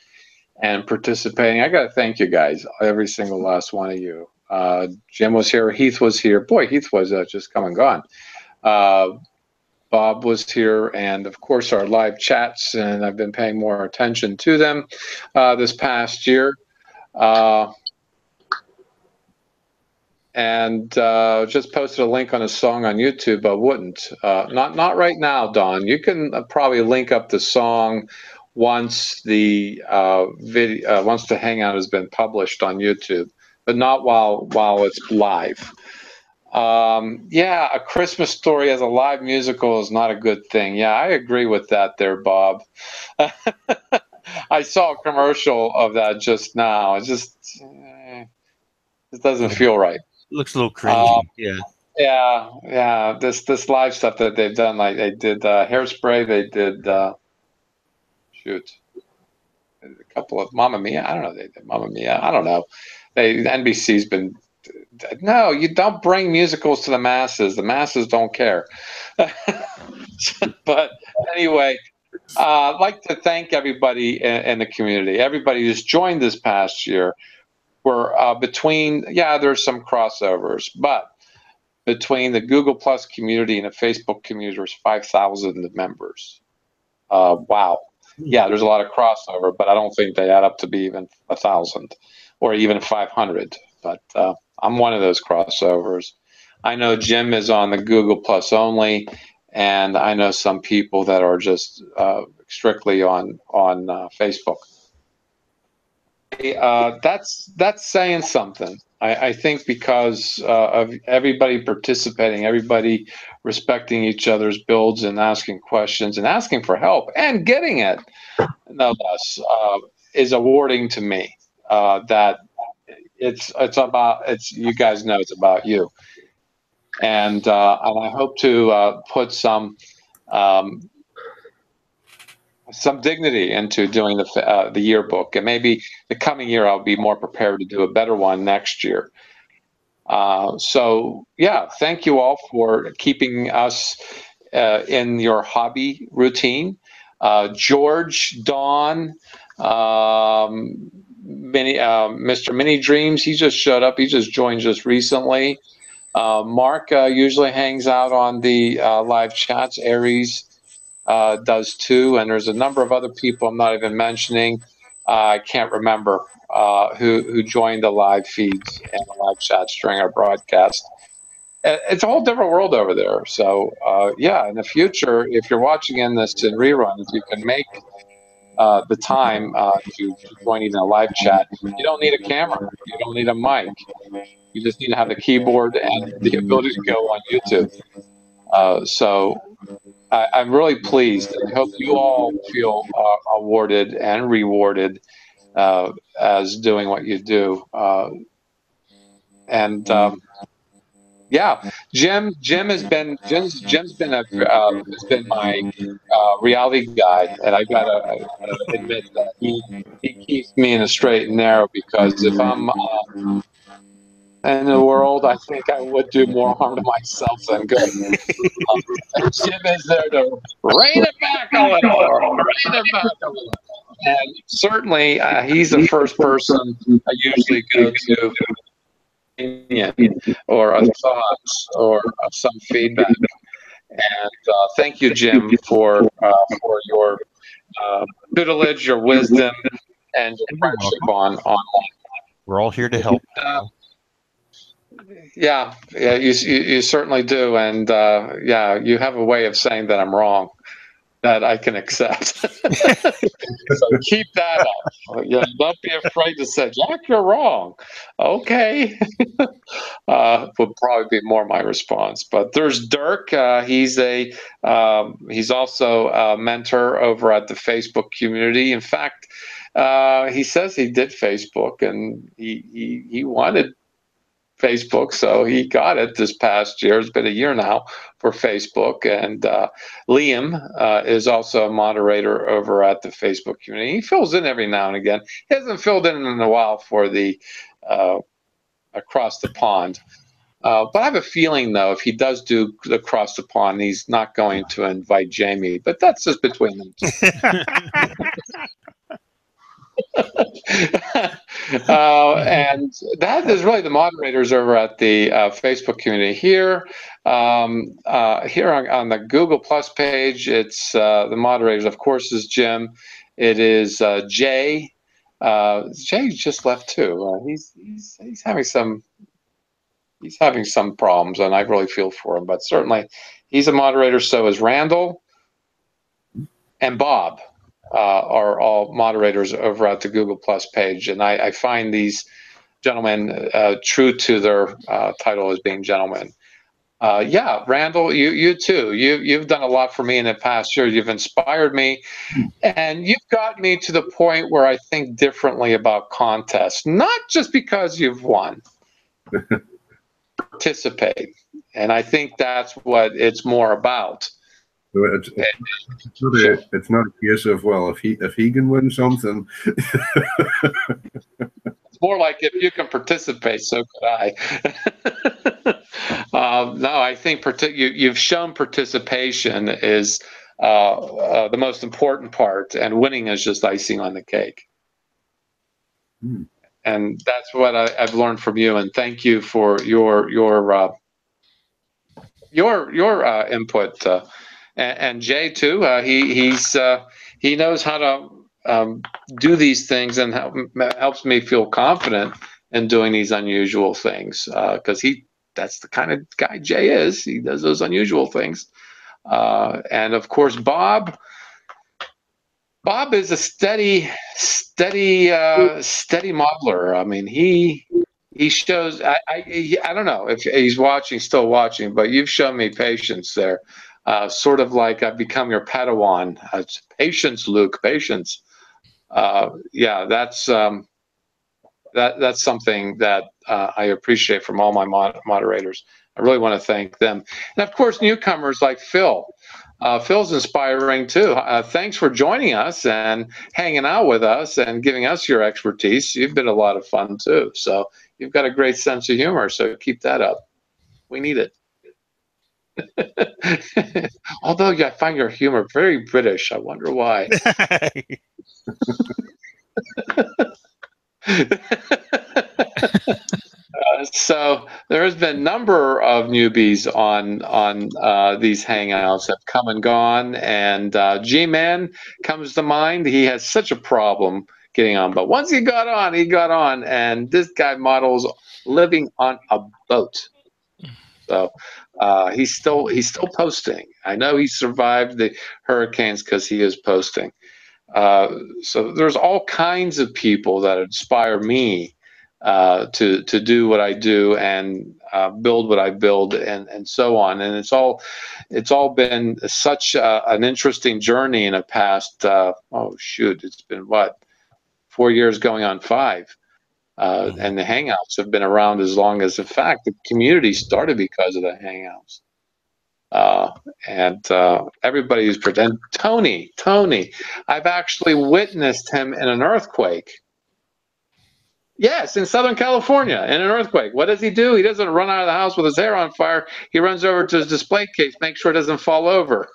and participating. I got to thank you guys, every single last one of you. Jim was here. Heath was here. Boy, Heath was just come and gone. Bob was here. And, of course, our live chats, and I've been paying more attention to them this past year. And just posted a link on a song on YouTube, but wouldn't. Not right now, Don. You can probably link up the song once the video, once the Hangout has been published on YouTube, but not while it's live. Yeah, A Christmas Story as a live musical is not a good thing. Yeah, I agree with that there, Bob. I saw a commercial of that just now. It doesn't feel right. Looks a little cringy. Yeah. This live stuff that they've done, like they did Hairspray, they did a couple of Mamma Mia. I don't know. They did Mamma Mia. I don't know. NBC's been. No, you don't bring musicals to the masses. The masses don't care. But anyway, I'd like to thank everybody in the community. Everybody who's joined this past year. We're between, there's some crossovers, but between the Google Plus community and the Facebook community, there's 5,000 members. Wow. Yeah, there's a lot of crossover, but I don't think they add up to be even 1,000 or even 500. But I'm one of those crossovers. I know Jim is on the Google Plus only, and I know some people that are just strictly on Facebook. That's saying something. I think because of everybody participating, everybody respecting each other's builds and asking questions and asking for help and getting it, no less, is awarding to me. That it's you guys know it's about you, and I hope to put some dignity into doing the yearbook, and maybe the coming year I'll be more prepared to do a better one next year. So yeah, thank you all for keeping us in your hobby routine. George, Dawn, Mr. Mini Dreams, he just showed up. He just joined us recently. Mark usually hangs out on the live chats. Aries does too, and there's a number of other people I'm not even mentioning. I can't remember who joined the live feeds and the live chats during our broadcast. It's a whole different world over there. So yeah, in the future, if you're watching this in reruns, you can make the time to join even a live chat. You don't need a camera. You don't need a mic. You just need to have the keyboard and the ability to go on YouTube. So I'm really pleased, and I hope you all feel awarded and rewarded as doing what you do. Yeah, Jim's been my reality guide, and I gotta admit that he keeps me in a straight and narrow, because if I'm in the world, I think I would do more harm to myself than good. And Jim is there to rein it back a little, and certainly he's the first person I usually go to opinion or a thought or some feedback. And thank you, Jim, for your tutelage, your wisdom, and your friendship online. We're all here to help. Yeah, you certainly do, and yeah, you have a way of saying that I'm wrong that I can accept. So keep that up. Don't be afraid to say, Jack, you're wrong. Okay. Would probably be more my response. But there's Dirk. He's also a mentor over at the Facebook community. In fact, he says he did Facebook, and he wanted Facebook, so he got it this past year. It's been a year now for Facebook. And Liam is also a moderator over at the Facebook community. He fills in every now and again. He hasn't filled in a while for the Across the Pond. But I have a feeling, though, if he does do Across the Pond, he's not going to invite Jamie. But that's just between them. And that is really the moderators over at the Facebook community. Here on the Google Plus page, it's the moderators, of course, is Jim. It is Jay. Jay just left too. He's having some problems, and I really feel for him. But certainly, he's a moderator. So is Randall and Bob. Are all moderators over at the Google Plus page, and I find these gentlemen true to their title as being gentlemen. Yeah, Randall, you too. You've done a lot for me in the past year. You've inspired me, and you've got me to the point where I think differently about contests. Not just because you've won, participate, and I think that's what it's more about. It's not a case of, well, if he can win something. It's more like, if you can participate, so could I. No, I think you've shown participation is the most important part, and winning is just icing on the cake. And that's what I've learned from you. And thank you for your input, and Jay too. He knows how to do these things and helps me feel confident in doing these unusual things because that's the kind of guy Jay is. He does those unusual things. And of course, Bob is a steady modeler. I mean, he shows. I don't know if he's still watching, but you've shown me patience there. Sort of like I've become your Padawan. Patience, Luke. Patience. Yeah, that's something that I appreciate from all my moderators. I really want to thank them, and of course, newcomers like Phil. Phil's inspiring too. Thanks for joining us and hanging out with us and giving us your expertise. You've been a lot of fun too. So you've got a great sense of humor. So keep that up. We need it. Although I find your humor very British. I wonder why. So there has been a number of newbies on these hangouts have come and gone, and G-Man comes to mind. He has such a problem getting on, but once he got on, and this guy models living on a boat. So he's still posting. I know he survived the hurricanes because he is posting. So there's all kinds of people that inspire me to do what I do and build what I build and so on. And it's all been such an interesting journey in the past. It's been what, 4 years going on 5. And the Hangouts have been around as long as, in fact, the community started because of the Hangouts. And everybody who's pretend. Tony, I've actually witnessed him in an earthquake. Yes, in Southern California, in an earthquake. What does he do? He doesn't run out of the house with his hair on fire. He runs over to his display case, make sure it doesn't fall over.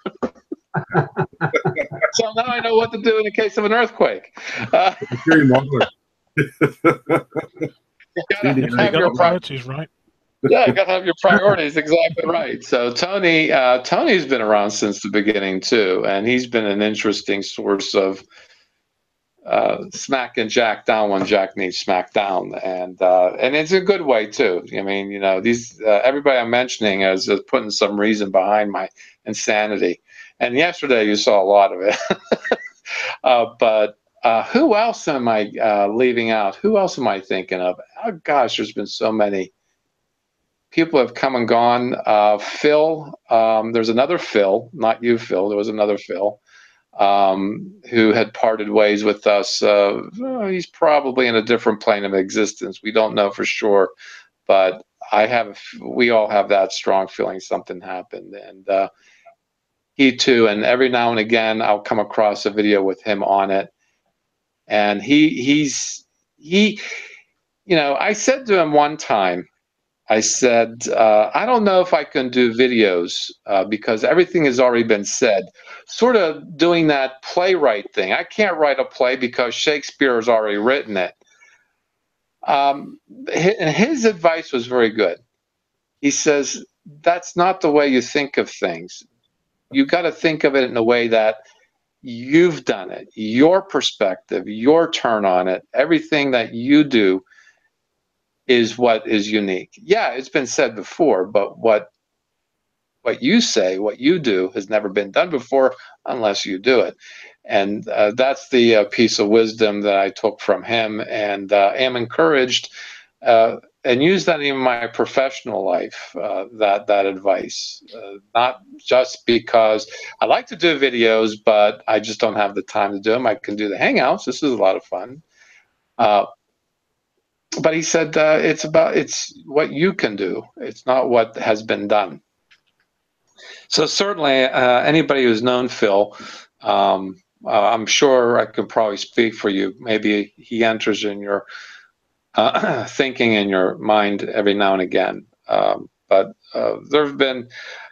So now I know what to do in the case of an earthquake. Very modeler. You gotta have your priorities right. Yeah, you got to have your priorities exactly right. So Tony's been around since the beginning too, and he's been an interesting source of smacking Jack down when Jack needs smacked down, and it's a good way too. I mean, these everybody I'm mentioning is putting some reason behind my insanity, and yesterday you saw a lot of it. But who else am I leaving out? Who else am I thinking of? Oh gosh, there's been so many. People have come and gone. Phil, there's another Phil, not you, Phil. There was another Phil who had parted ways with us. He's probably in a different plane of existence. We don't know for sure, but we all have that strong feeling something happened. And he too, and every now and again, I'll come across a video with him on it. And I said to him one time, I said, I don't know if I can do videos because everything has already been said. Sort of doing that playwright thing. I can't write a play because Shakespeare has already written it. And his advice was very good. He says, that's not the way you think of things. You got to think of it in a way that you've done it, your perspective, your turn on it, everything that you do is what is unique. Yeah, it's been said before, but what you say, what you do has never been done before unless you do it. And that's the piece of wisdom that I took from him and am encouraged and use that in my professional life, that advice. Not just because I like to do videos, but I just don't have the time to do them. I can do the Hangouts. This is a lot of fun. But he said it's what you can do. It's not what has been done. So certainly anybody who's known Phil, I'm sure I could probably speak for you. Maybe he enters in your thinking in your mind every now and again. But there have been,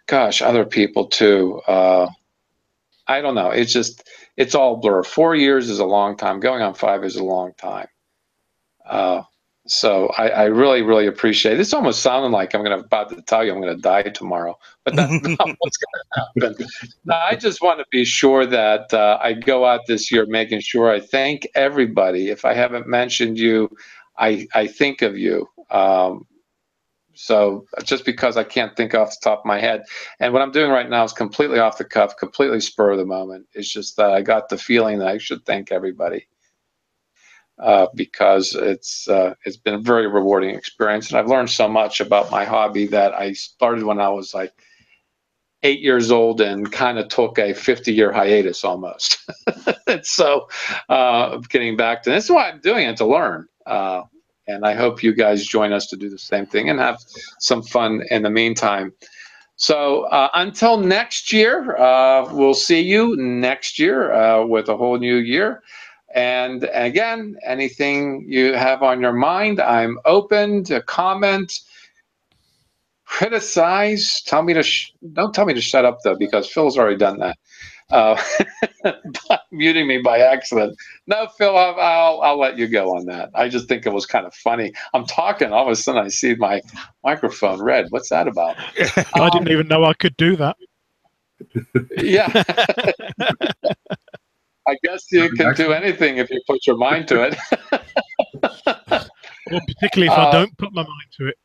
other people too. I don't know. It's all blur. 4 years is a long time. Going on 5 is a long time. So I really, really appreciate it. It's almost sounding like I'm about to tell you I'm going to die tomorrow, but that's not what's going to happen. No, I just want to be sure that I go out this year making sure I thank everybody. If I haven't mentioned you, I think of you. So just because I can't think off the top of my head, and what I'm doing right now is completely off the cuff, completely spur of the moment. It's just that I got the feeling that I should thank everybody. Because it's been a very rewarding experience, and I've learned so much about my hobby that I started when I was like 8 years old and kind of took a 50-year hiatus almost. And so getting back to this is why I'm doing it, to learn. And I hope you guys join us to do the same thing and have some fun in the meantime. So until next year, we'll see you next year with a whole new year. And again, anything you have on your mind, I'm open to comment, criticize. Don't tell me to shut up though, because Phil's already done that. Muting me by accident. No, Phil, I'll let you go on that. I just think it was kind of funny. I'm talking, all of a sudden I see my microphone red. What's that about? I didn't even know I could do that. Yeah. I guess you can do anything if you put your mind to it. Well, particularly if I don't put my mind to it.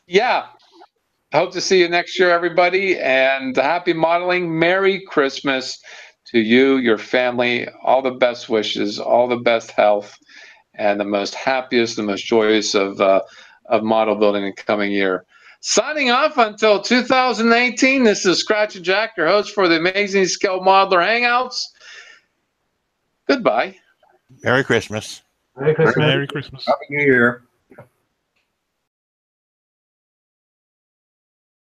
Yeah. Hope to see you next year, everybody. And happy modeling. Merry Christmas to you, your family. All the best wishes, all the best health, and the most happiest, the most joyous of model building in the coming year. Signing off until 2018, this is Scratch and Jack, your host for the Amazing Scale Modeler Hangouts. Goodbye. Merry Christmas. Merry Christmas. Merry Christmas. Happy New Year.